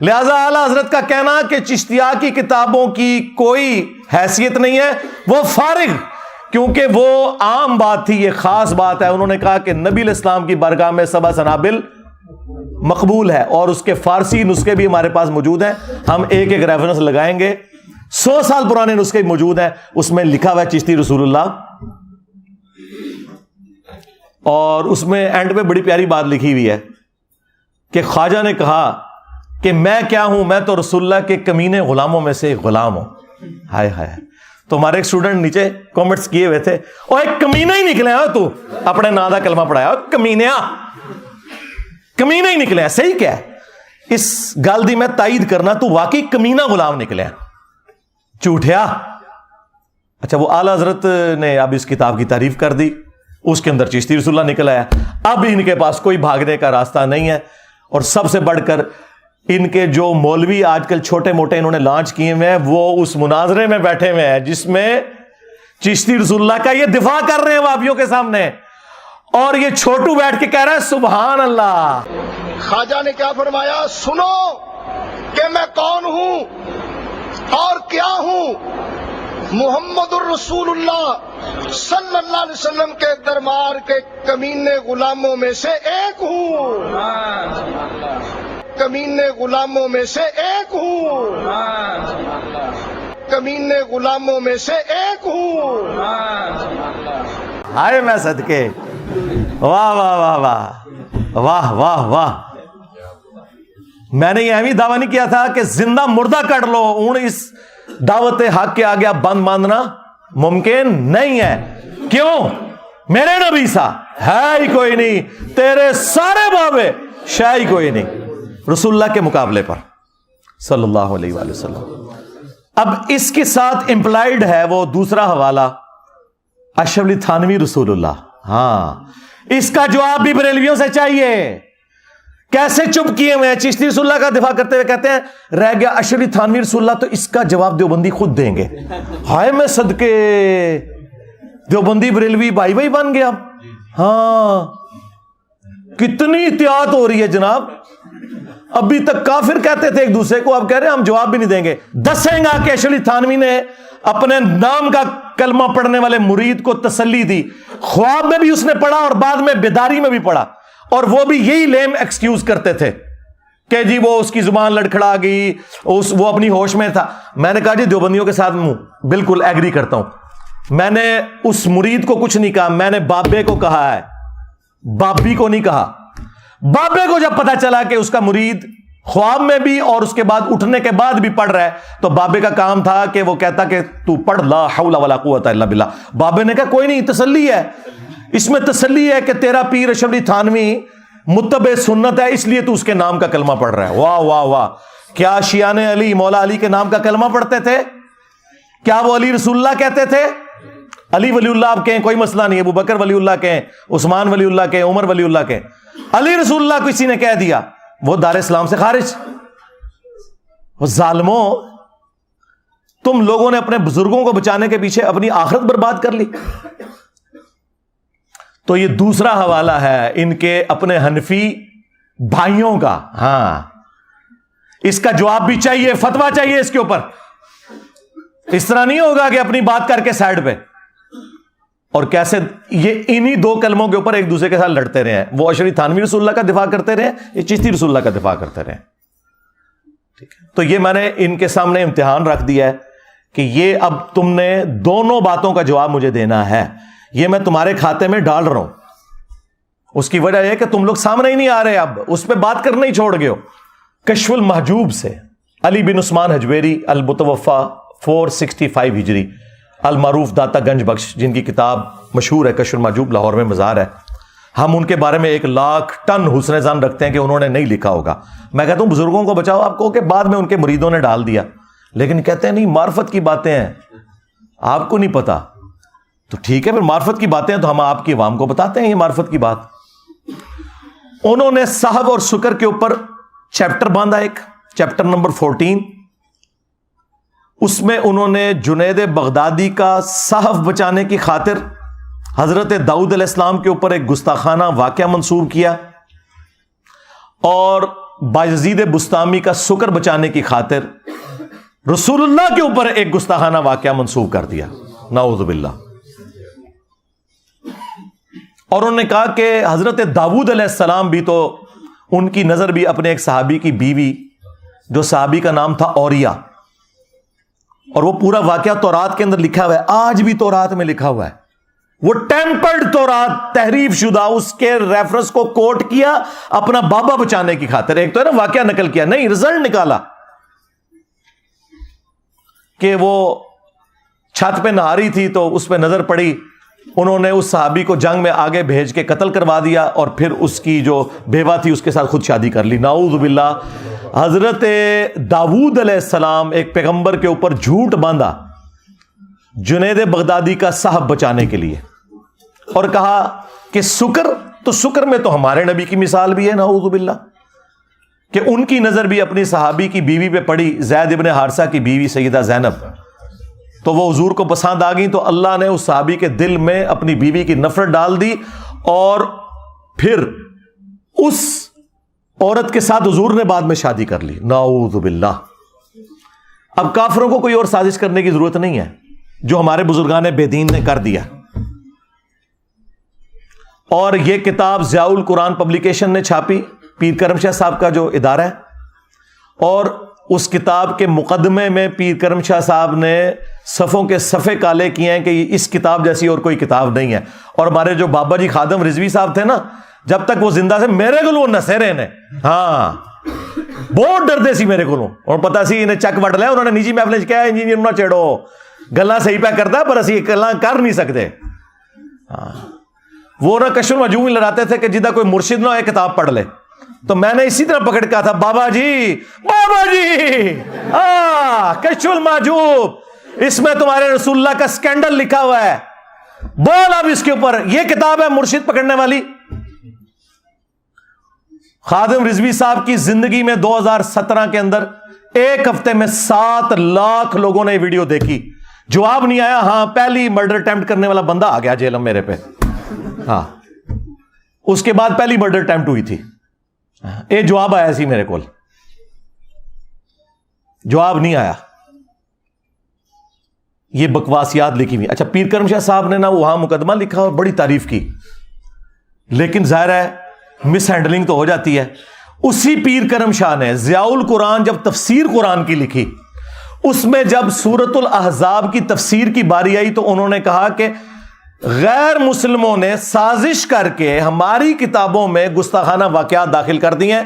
لہذا اعلیٰ حضرت کا کہنا کہ چشتیہ کی کتابوں کی کوئی حیثیت نہیں ہے, وہ فارغ, کیونکہ وہ عام بات تھی, یہ خاص بات ہے. انہوں نے کہا کہ نبی علیہ السلام کی بارگاہ میں 7 سنابل مقبول ہے, اور اس کے فارسی نسخے بھی ہمارے پاس موجود ہیں. ہم ایک ایک ریفرنس لگائیں گے. 100 سال پرانے نسخے موجود ہیں, اس میں لکھا ہوا ہے چشتی رسول اللہ. اور اس میں اینڈ پہ بڑی پیاری بات لکھی ہوئی ہے کہ خواجہ نے کہا کہ میں کیا ہوں, میں تو رسول اللہ کے کمینے غلاموں میں سے ایک غلام ہوں. ہائے ہائے. تو ہمارے ایک اسٹوڈنٹ نیچے کامنٹس کیے ہوئے تھے, اور ایک کمینہ ہی نکلے ہو تو, اپنے نام دا کلمہ پڑھایا, کمینہ ہی نکلے ہیں. صحیح کیا ہے اس گل دی میں تائید کرنا, تو واقعی کمینہ غلام نکلے ہیں, جھوٹیا. اچھا, وہ اعلیٰ حضرت نے اب اس کتاب کی تعریف کر دی, اس کے اندر چشتی رسول اللہ نکل آیا. اب ان کے پاس کوئی بھاگنے کا راستہ نہیں ہے. اور سب سے بڑھ کر ان کے جو مولوی آج کل چھوٹے موٹے انہوں نے لانچ کیے ہوئے ہیں, وہ اس مناظرے میں بیٹھے ہوئے ہیں جس میں چشتی رسول اللہ کا یہ دفاع کر رہے ہیں وہابیوں کے سامنے, اور یہ چھوٹو بیٹھ کے کہہ رہا ہے سبحان اللہ. خواجہ نے کیا فرمایا, سنو کہ میں کون ہوں اور کیا ہوں. محمد الرسول اللہ صلی اللہ علیہ وسلم کے دربار کے کمینے غلاموں میں سے ایک ہوں, کمینے غلاموں میں سے ایک ہوں, کمینے غلاموں میں سے ایک ہوں. ہائے میں صدقے, واہ واہ واہ واہ واہ واہ واہ. میں نے یہ اہمی دعویٰ نہیں کیا تھا کہ زندہ مردہ کر لو, ہوں اس دعوت حق کے آگے بند باندھنا ممکن نہیں ہے. کیوں؟ میرے نبی سا ہے ہی کوئی نہیں, تیرے سارے بابے شاہ ہی کوئی نہیں رسول اللہ کے مقابلے پر صلی اللہ علیہ وآلہ وسلم. اب اس کے ساتھ امپلائڈ ہے وہ دوسرا حوالہ اشرف علی تھانوی رسول اللہ. ہاں, اس کا جواب بھی بریلویوں سے چاہیے. کیسے چپ کیے ہوئے ہیں, چشتی رسول اللہ کا دفاع کرتے ہوئے کہتے ہیں رہ گیا اشرف علی تھانوی رسول اللہ, تو اس کا جواب دیوبندی خود دیں گے. ہائے میں صدقے, دیوبندی بریلوی بھائی بھائی بن گیا. ہاں, کتنی احتیاط ہو رہی ہے جناب. ابھی تک کافر کہتے تھے ایک دوسرے کو, اب کہہ رہے ہیں ہم جواب بھی نہیں دیں گے. دسیں گا کہ اشرف علی تھانوی نے اپنے نام کا کلمہ پڑھنے والے مرید کو تسلی دی, خواب میں بھی اس نے پڑھا اور بعد میں بیداری میں بھی پڑھا, اور وہ بھی یہی لیم ایکسکیوز کرتے تھے کہ جی وہ اس کی زبان لڑکھڑا گئی, وہ اپنی ہوش میں تھا. میں نے کہا جی دیوبندیوں کے ساتھ بالکل ایگری کرتا ہوں. میں نے اس مرید کو کچھ نہیں کہا, میں نے بابے کو کہا ہے, بابی کو نہیں کہا. بابے کو جب پتا چلا کہ اس کا مرید خواب میں بھی اور اس کے بعد اٹھنے کے بعد بھی پڑھ رہا ہے, تو بابے کا کام تھا کہ وہ کہتا کہ تو پڑھ لا حول ولا قوت الا باللہ. بابے نے کہا کوئی نہیں, تسلی ہے, اس میں تسلی ہے کہ تیرا پیر اشرف علی تھانوی متبع سنت ہے, اس لیے تو اس کے نام کا کلمہ پڑھ رہا ہے. واہ واہ واہ. کیا شیعان علی مولا علی کے نام کا کلمہ پڑھتے تھے؟ کیا وہ علی رسول اللہ کہتے تھے؟ علی ولی اللہ آپ کہیں کوئی مسئلہ نہیں, ابو بکر ولی اللہ کہیں, عثمان ولی اللہ کہیں, عمر ولی اللہ کہیں. علی رسول اللہ کو کسی نے کہہ دیا, وہ دار اسلام سے خارج. وہ ظالموں, تم لوگوں نے اپنے بزرگوں کو بچانے کے پیچھے اپنی آخرت برباد کر لی. تو یہ دوسرا حوالہ ہے ان کے اپنے حنفی بھائیوں کا. ہاں, اس کا جواب بھی چاہیے, فتویٰ چاہیے اس کے اوپر. اس طرح نہیں ہوگا کہ اپنی بات کر کے سائڈ پہ, اور کیسے یہ انہی دو کلموں کے اوپر ایک دوسرے کے ساتھ لڑتے رہے ہیں. وہ اشرف علی تھانوی رسول اللہ کا دفاع کرتے رہے, یہ چشتی رسول اللہ کا دفاع کرتے رہے. ٹھیک ہے, تو یہ میں نے ان کے سامنے امتحان رکھ دیا ہے کہ یہ اب تم نے دونوں باتوں کا جواب مجھے دینا ہے. یہ میں تمہارے کھاتے میں ڈال رہا ہوں. اس کی وجہ یہ کہ تم لوگ سامنے ہی نہیں آ رہے, اب اس پہ بات کرنا ہی چھوڑ گئے ہو. کشف المحجوب سے علی بن عثمان حجویری المتوفا 465 ہجری, المعروف داتا گنج بخش, جن کی کتاب مشہور ہے کشف المحجوب, لاہور میں مزار ہے. ہم ان کے بارے میں 1,00,000 ٹن حسن ظن رکھتے ہیں کہ انہوں نے نہیں لکھا ہوگا. میں کہتا ہوں بزرگوں کو بچاؤ, آپ کو کہ بعد میں ان کے مریدوں نے ڈال دیا, لیکن کہتے ہیں نہیں معرفت کی باتیں ہیں, آپ کو نہیں پتا. تو ٹھیک ہے، پھر معرفت کی باتیں ہیں تو ہم آپ کی عوام کو بتاتے ہیں یہ معرفت کی بات. انہوں نے صحف اور سکر کے اوپر چیپٹر باندھا، ایک چیپٹر نمبر 14. اس میں انہوں نے جنید بغدادی کا صحف بچانے کی خاطر حضرت داؤد علیہ السلام کے اوپر ایک گستاخانہ واقعہ منسوب کیا، اور بایزید بستامی کا سکر بچانے کی خاطر رسول اللہ کے اوپر ایک گستاخانہ واقعہ منسوب کر دیا، نعوذ باللہ. اور انہوں نے کہا کہ حضرت داؤد علیہ السلام بھی تو، ان کی نظر بھی اپنے ایک صحابی کی بیوی، جو صحابی کا نام تھا اوریا، اور وہ پورا واقعہ تورات کے اندر لکھا ہوا ہے، آج بھی تورات میں لکھا ہوا ہے. وہ ٹیمپرڈ تورات، تحریف شدہ، اس کے ریفرنس کو کوٹ کیا اپنا بابا بچانے کی خاطر. ایک تو ہے نا واقعہ نقل کیا، نہیں رزلٹ نکالا کہ وہ چھت پہ نہا رہی تھی تو اس پہ نظر پڑی، انہوں نے اس صحابی کو جنگ میں آگے بھیج کے قتل کروا دیا، اور پھر اس کی جو بیوہ تھی اس کے ساتھ خود شادی کر لی، نعوذ باللہ. حضرت داؤد علیہ السلام ایک پیغمبر کے اوپر جھوٹ باندھا جنید بغدادی کا صحف بچانے کے لیے، اور کہا کہ سکر، تو سکر میں تو ہمارے نبی کی مثال بھی ہے، نعوذ باللہ، کہ ان کی نظر بھی اپنی صحابی کی بیوی پہ پڑی، زید ابن حارثہ کی بیوی سیدہ زینب، تو وہ حضور کو پسند آ گئی، تو اللہ نے اس صحابی کے دل میں اپنی بیوی کی نفرت ڈال دی، اور پھر اس عورت کے ساتھ حضور نے بعد میں شادی کر لی، نعوذ باللہ. اب کافروں کو کوئی اور سازش کرنے کی ضرورت نہیں ہے، جو ہمارے بزرگان بے دین نے کر دیا. اور یہ کتاب ضیاء القرآن پبلیکیشن نے چھاپی، پیر کرم شاہ صاحب کا جو ادارہ ہے، اور اس کتاب کے مقدمے میں پیر کرم شاہ صاحب نے صفوں کے صفحے کالے کیے ہیں کہ اس کتاب جیسی اور کوئی کتاب نہیں ہے. اور ہمارے جو بابا جی خادم رضوی صاحب تھے نا، جب تک وہ زندہ تھے میرے کو نسیرے نے، ہاں بہت ڈردے سی میرے کو، اور پتا سی انہیں چک وٹ لیا، انہوں نے نجی محفل کیا انجینئر نہ چیڑو، گلا صحیح پہ کرتا پر اسی گلا کر نہیں سکتے. ہاں وہ نہ کشف المحجوب لڑاتے تھے کہ جدہ کوئی مرشد نہ ہو کتاب پڑھ لے، تو میں نے اسی طرح پکڑ کہا تھا بابا جی کشف المحجوب، اس میں تمہارے رسول اللہ کا سکینڈل لکھا ہوا ہے، بول اب اس کے اوپر، یہ کتاب ہے مرشد پکڑنے والی. خادم رضوی صاحب کی زندگی میں 2017 کے اندر ایک ہفتے میں 7 لاکھ لوگوں نے ویڈیو دیکھی، جواب نہیں آیا. ہاں پہلی مرڈر اٹیمپٹ کرنے والا بندہ آ گیا جیل میں میرے پہ، ہاں اس کے بعد پہلی مرڈر اٹیمپٹ ہوئی تھی، ایک جواب آیا سی میرے کو، جواب نہیں آیا. یہ بکواسیات لکھی ہوئی. اچھا پیر کرم شاہ صاحب نے نا وہاں مقدمہ لکھا اور بڑی تعریف کی، لیکن ظاہر ہے مس ہینڈلنگ تو ہو جاتی ہے. اسی پیر کرم شاہ نے ضیاء القرآن جب تفسیر قرآن کی لکھی، اس میں جب سورۃ الاحزاب کی تفسیر کی باری آئی تو انہوں نے کہا کہ غیر مسلموں نے سازش کر کے ہماری کتابوں میں گستاخانہ واقعات داخل کر دی ہیں،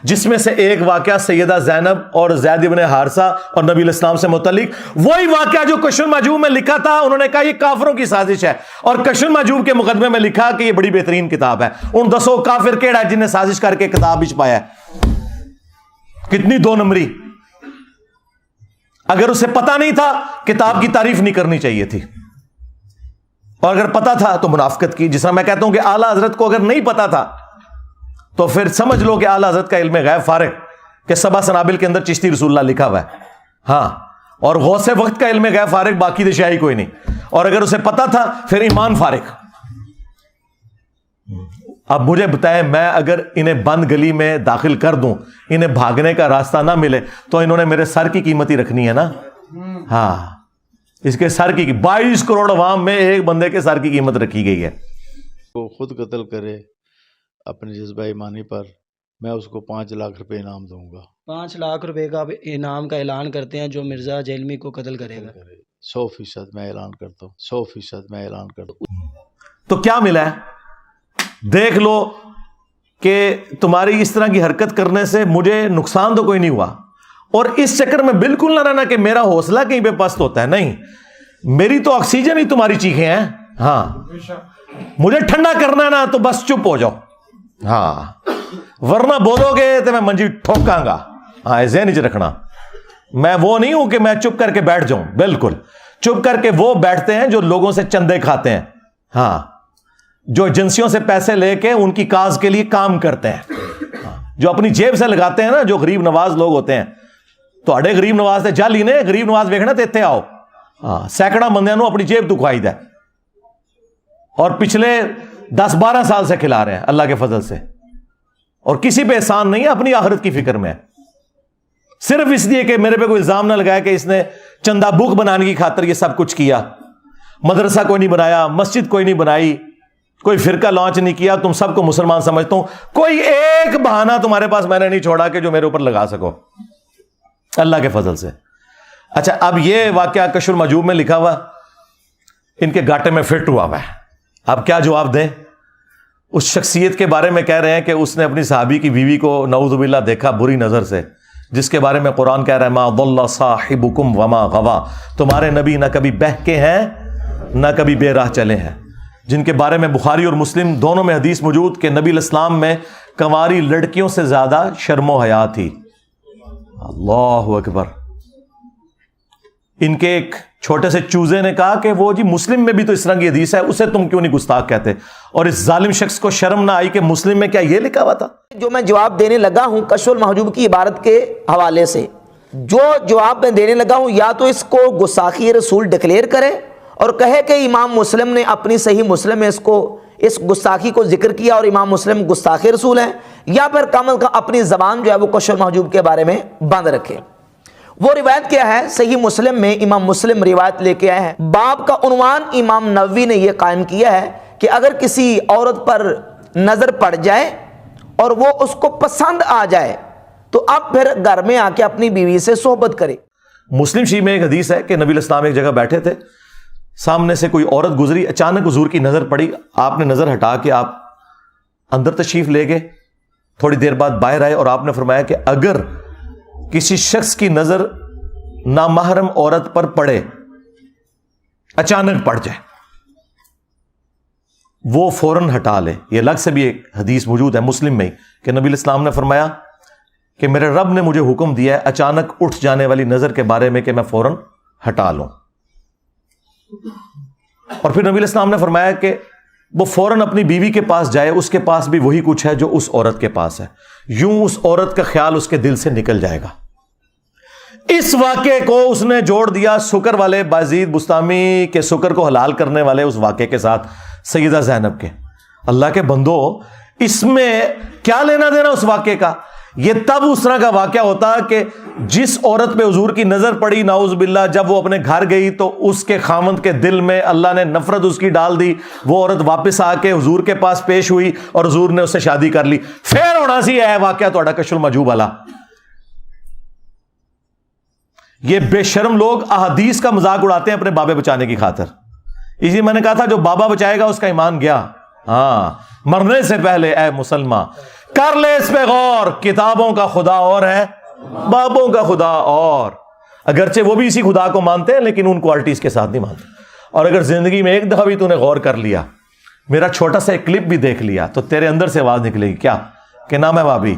جس میں سے ایک واقعہ سیدہ زینب اور زید ابن حارثہ اور نبی علیہ السلام سے متعلق، وہی واقعہ جو کشف المحجوب میں لکھا تھا انہوں نے کہا یہ کافروں کی سازش ہے، اور کشف المحجوب کے مقدمے میں لکھا کہ یہ بڑی بہترین کتاب ہے. ان 10 کافر کیڑا ہے جن نے سازش کر کے کتاب بھی چھپایا ہے؟ کتنی 2 نمبری. اگر اسے پتا نہیں تھا کتاب کی تعریف نہیں کرنی چاہیے تھی، اور اگر پتا تھا تو منافقت کی. جس طرح میں کہتا ہوں کہ اعلیٰ حضرت کو اگر نہیں پتا تھا تو پھر سمجھ لو کہ اعلیٰ حضرت کا علم غیب فارغ، کہ سبا سنابل کے اندر چشتی رسول اللہ لکھا ہوا ہے، ہاں، اور غوث وقت کا علم غیب فارغ، باقی دشائی کوئی نہیں. اور اگر اسے پتا تھا پھر ایمان فارغ. اب مجھے بتائیں، میں اگر انہیں بند گلی میں داخل کر دوں، انہیں بھاگنے کا راستہ نہ ملے، تو انہوں نے میرے سر کی قیمت ہی رکھنی ہے نا. ہاں اس کے سر کی 22 کروڑ عوام میں ایک بندے کے سر کی قیمت رکھی گئی ہے. وہ خود قتل کرے اپنے جذبہ ایمانی پر، میں اس کو 5 لاکھ روپے انعام دوں گا. 5 لاکھ روپے کا انعام کا اعلان کرتے ہیں جو مرزا جیلمی کو قتل کرے گا. 100% میں اعلان کرتا ہوں، 100% میں اعلان کرتا ہوں. تو کیا ملا ہے؟ دیکھ لو کہ تمہاری اس طرح کی حرکت کرنے سے مجھے نقصان تو کوئی نہیں ہوا، اور اس چکر میں بالکل نہ رہنا کہ میرا حوصلہ کہیں پہ پست ہوتا ہے. نہیں، میری تو آکسیجن ہی تمہاری چیخیں ہیں. ہاں مجھے ٹھنڈا کرنا ہے نا تو بس چپ ہو جاؤ، ہاں، ورنہ بولو گے تو میں منجی ٹھوکاں گا. ہاں ذہن وچ رکھنا، میں وہ نہیں ہوں کہ میں چپ کر کے بیٹھ جاؤں، بالکل. چپ کر کے وہ بیٹھتے ہیں جو لوگوں سے چندے کھاتے ہیں، ہاں، جو ایجنسیوں سے پیسے لے کے ان کی کاز کے لیے کام کرتے ہیں، جو اپنی جیب سے لگاتے ہیں نا، جو غریب نواز لوگ ہوتے ہیں. تو اڑے غریب نواز تے جل ہی نے غریب نواز ویکھنا تے اتنے آؤ. ہاں، سینکڑا بندیاں نو اپنی جیب تو کھوائی دے، اور پچھلے 10-12 سال سے کھلا رہے ہیں اللہ کے فضل سے، اور کسی پہ احسان نہیں ہے، اپنی آخرت کی فکر میں ہے. صرف اس لیے کہ میرے پہ کوئی الزام نہ لگایا کہ اس نے چندہ بک بنانے کی خاطر یہ سب کچھ کیا. مدرسہ کوئی نہیں بنایا، مسجد کوئی نہیں بنائی، کوئی فرقہ لانچ نہیں کیا، تم سب کو مسلمان سمجھتا ہوں، کوئی ایک بہانہ تمہارے پاس میں نے نہیں چھوڑا کہ جو میرے اوپر لگا سکو اللہ کے فضل سے. اچھا، اب یہ واقعہ کشف المحجوب میں لکھا ہوا ان کے گاٹے میں فٹ ہوا ہے. اب کیا جواب دیں؟ اس شخصیت کے بارے میں کہہ رہے ہیں کہ اس نے اپنی صحابی کی بیوی کو نعوذ باللہ دیکھا بری نظر سے، جس کے بارے میں قرآن کہہ رہا ہے ما ضل صاحبکم وما غوا، تمہارے نبی نہ کبھی بہکے ہیں نہ کبھی بے راہ چلے ہیں، جن کے بارے میں بخاری اور مسلم دونوں میں حدیث موجود کہ نبی الاسلام میں کنواری لڑکیوں سے زیادہ شرم و حیا تھی. اللہ اکبر. ان کے ایک چھوٹے سے چوزے نے کہا کہ وہ جی مسلم میں بھی تو اس طرح کی حدیث ہے، اسے تم کیوں نہیں گستاخ کہتے؟ اور اس ظالم شخص کو شرم نہ آئی کہ مسلم میں کیا یہ لکھا ہوا تھا؟ جو میں جواب دینے لگا ہوں کشف المحجوب کی عبارت کے حوالے سے، جو جواب میں دینے لگا ہوں، یا تو اس کو گستاخی رسول ڈکلیئر کرے اور کہے کہ امام مسلم نے اپنی صحیح مسلم میں اس گستاخی کو ذکر کیا اور امام مسلم گستاخ رسول ہیں، یا پھر کم از کم اپنی زبان جو ہے وہ کشف المحجوب کے بارے میں بند رکھے. وہ روایت کیا ہے؟ صحیح مسلم میں امام مسلم روایت لے کے آئے ہیں. باب کا عنوان امام نووی نے یہ قائم کیا ہے کہ اگر کسی عورت پر نظر پڑ جائے اور وہ اس کو پسند آ جائے تو اب پھر گھر میں آ کے اپنی بیوی سے صحبت کرے. مسلم شریف میں ایک حدیث ہے کہ نبی الاسلام ایک جگہ بیٹھے تھے، سامنے سے کوئی عورت گزری، اچانک حضور کی نظر پڑی، آپ نے نظر ہٹا کے آپ اندر تشریف لے گئے. تھوڑی دیر بعد باہر آئے اور آپ نے فرمایا کہ اگر کسی شخص کی نظر نامحرم عورت پر پڑے، اچانک پڑ جائے، وہ فوراً ہٹا لے. یہ الگ سے بھی ایک حدیث موجود ہے مسلم میں کہ نبی الاسلام نے فرمایا کہ میرے رب نے مجھے حکم دیا ہے اچانک اٹھ جانے والی نظر کے بارے میں کہ میں فوراً ہٹا لوں. اور پھر نبی الاسلام نے فرمایا کہ وہ فوراً اپنی بیوی کے پاس جائے، اس کے پاس بھی وہی کچھ ہے جو اس عورت کے پاس ہے، یوں اس عورت کا خیال اس کے دل سے نکل جائے گا. اس واقعے کو اس نے جوڑ دیا سکر والے بازید بستامی کے سکر کو حلال کرنے والے اس واقعے کے ساتھ سیدہ زینب کے. اللہ کے بندو، اس میں کیا لینا دینا اس واقعے کا؟ یہ تب اس طرح کا واقعہ ہوتا کہ جس عورت پہ حضور کی نظر پڑی نعوذ باللہ، جب وہ اپنے گھر گئی تو اس کے خاوند کے دل میں اللہ نے نفرت اس کی ڈال دی، وہ عورت واپس آ کے حضور کے پاس پیش ہوئی اور حضور نے اس سے شادی کر لی. پھر ہونا سی ہے واقعہ تھوڑا کشف المحجوب والا. یہ بے شرم لوگ احادیث کا مذاق اڑاتے ہیں اپنے بابے بچانے کی خاطر. اسی میں نے کہا تھا جو بابا بچائے گا اس کا ایمان گیا. ہاں، مرنے سے پہلے اے مسلمان کر لے اس پہ غور، کتابوں کا خدا اور ہے، بابوں کا خدا اور. اگرچہ وہ بھی اسی خدا کو مانتے ہیں لیکن ان کوالٹیز کے ساتھ نہیں مانتے. اور اگر زندگی میں ایک دفعہ بھی تو نے غور کر لیا، میرا چھوٹا سا ایک کلپ بھی دیکھ لیا، تو تیرے اندر سے آواز نکلے گی کیا کہ نہ میں بابی،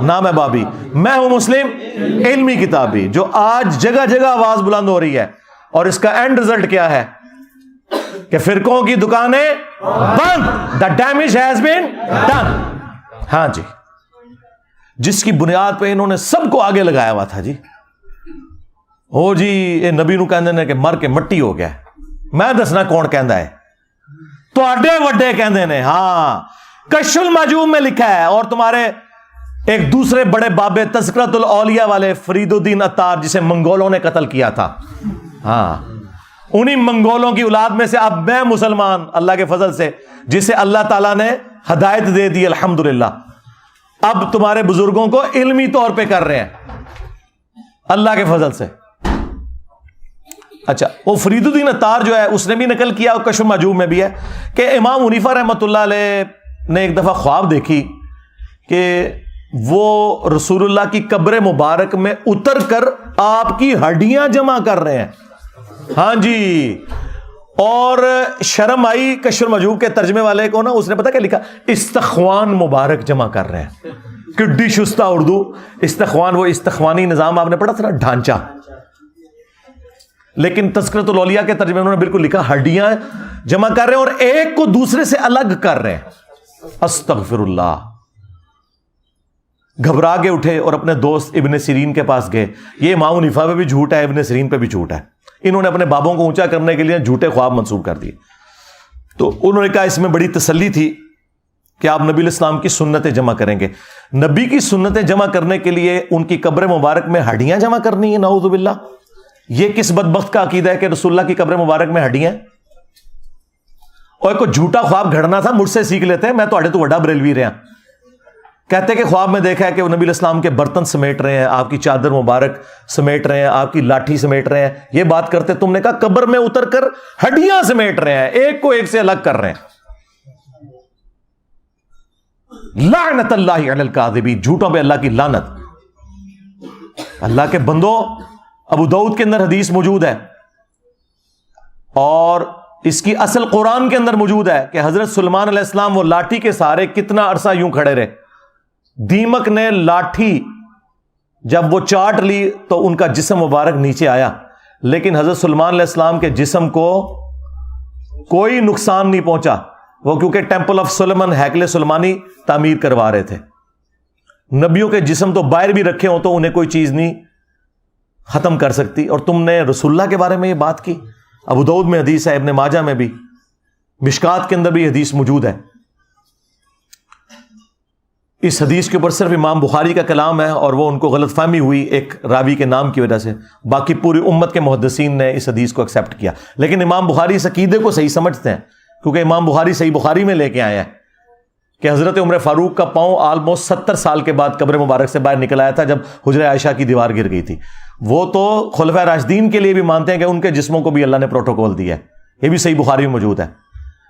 نہ میں بابی، میں ہوں مسلم علمی کتابی، جو آج جگہ جگہ آواز بلند ہو رہی ہے. اور اس کا اینڈ رزلٹ کیا ہے کہ فرقوں کی دکانیں بند. The damage has been done. ہاں جی، جس کی بنیاد پہ انہوں نے سب کو آگے لگایا ہوا تھا جی. او جی یہ نبی نو کہندے نے کہ مر کے مٹی ہو گیا. میں دسنا کون کہندا ہے؟ تواڈے وڈے کہندے نے. ہاں، کشف المحجوب میں لکھا ہے. اور تمہارے ایک دوسرے بڑے بابے تذکرۃ الاولیاء والے فرید الدین عطار، جسے منگولوں نے قتل کیا تھا، ہاں، انہی منگولوں کی اولاد میں سے اب میں مسلمان اللہ کے فضل سے، جسے اللہ تعالیٰ نے ہدایت دے دی الحمدللہ، اب تمہارے بزرگوں کو علمی طور پہ کر رہے ہیں اللہ کے فضل سے. اچھا، وہ فرید الدین عطار جو ہے اس نے بھی نقل کیا، اور کشف المحجوب میں بھی ہے کہ امام حنیفہ رحمۃ اللہ علیہ نے ایک دفعہ خواب دیکھی کہ وہ رسول اللہ کی قبر مبارک میں اتر کر آپ کی ہڈیاں جمع کر رہے ہیں. ہاں جی. اور شرم آئی کشف المحجوب کے ترجمے والے کو نا، اس نے پتا کیا لکھا؟ استخوان مبارک جمع کر رہے ہیں. کڈی شستہ اردو. استخوان، وہ استخوانی نظام آپ نے پڑھا تھا نا، ڈھانچہ. لیکن تذکرۃ الاولیاء کے ترجمے انہوں نے بالکل لکھا ہڈیاں جمع کر رہے ہیں اور ایک کو دوسرے سے الگ کر رہے ہیں. استغفر اللہ. گھبرا کے اٹھے اور اپنے دوست ابن سیرین کے پاس گئے. یہ امام حنیفہ پہ بھی جھوٹ ہے, ابن سیرین پہ بھی جھوٹ ہے. انہوں نے اپنے بابوں کو اونچا کرنے کے لیے جھوٹے خواب منسوب کر دیے. تو انہوں نے کہا اس میں بڑی تسلی تھی کہ آپ نبی علیہ السلام کی سنتیں جمع کریں گے. نبی کی سنتیں جمع کرنے کے لیے ان کی قبر مبارک میں ہڈیاں جمع کرنی ہے؟ نعوذ باللہ. یہ کس بدبخت کا عقیدہ ہے کہ رسول اللہ کی قبر مبارک میں ہڈیاں؟ اور کوئی جھوٹا خواب گھڑنا تھا مجھ سے سیکھ لیتے ہیں, میں تو وڈا بریلوی رہا. کہتے کہ خواب میں دیکھا ہے کہ وہ نبی علیہ السلام کے برتن سمیٹ رہے ہیں, آپ کی چادر مبارک سمیٹ رہے ہیں, آپ کی لاٹھی سمیٹ رہے ہیں. یہ بات کرتے تم نے کہا قبر میں اتر کر ہڈیاں سمیٹ رہے ہیں, ایک کو ایک سے الگ کر رہے ہیں. لعنت اللہ علی الکاذبین, جھوٹوں پہ اللہ کی لعنت. اللہ کے بندو, ابو داؤد کے اندر حدیث موجود ہے اور اس کی اصل قرآن کے اندر موجود ہے کہ حضرت سلیمان علیہ السلام وہ لاٹھی کے سہارے کتنا عرصہ یوں کھڑے رہے. دیمک نے لاٹھی جب وہ چاٹ لی تو ان کا جسم مبارک نیچے آیا, لیکن حضرت سلیمان علیہ السلام کے جسم کو کوئی نقصان نہیں پہنچا. وہ کیونکہ ٹیمپل آف سلیمان, ہیکل سلیمانی تعمیر کروا رہے تھے. نبیوں کے جسم تو باہر بھی رکھے ہوں تو انہیں کوئی چیز نہیں ختم کر سکتی, اور تم نے رسول اللہ کے بارے میں یہ بات کی. ابو داؤد میں حدیث ہے, ابن ماجہ میں بھی, مشکات کے اندر بھی حدیث موجود ہے. اس حدیث کے اوپر صرف امام بخاری کا کلام ہے اور وہ ان کو غلط فہمی ہوئی ایک راوی کے نام کی وجہ سے. باقی پوری امت کے محدثین نے اس حدیث کو ایکسیپٹ کیا, لیکن امام بخاری اس عقیدے کو صحیح سمجھتے ہیں کیونکہ امام بخاری صحیح بخاری میں لے کے آئے ہیں کہ حضرت عمر فاروق کا پاؤں آلموسٹ 70 سال کے بعد قبر مبارک سے باہر نکل آیا تھا جب حجرہ عائشہ کی دیوار گر گئی تھی. وہ تو خلفائے راشدین کے لیے بھی مانتے ہیں کہ ان کے جسموں کو بھی اللہ نے پروٹوکول دیا ہے, یہ بھی صحیح بخاری میں موجود ہے.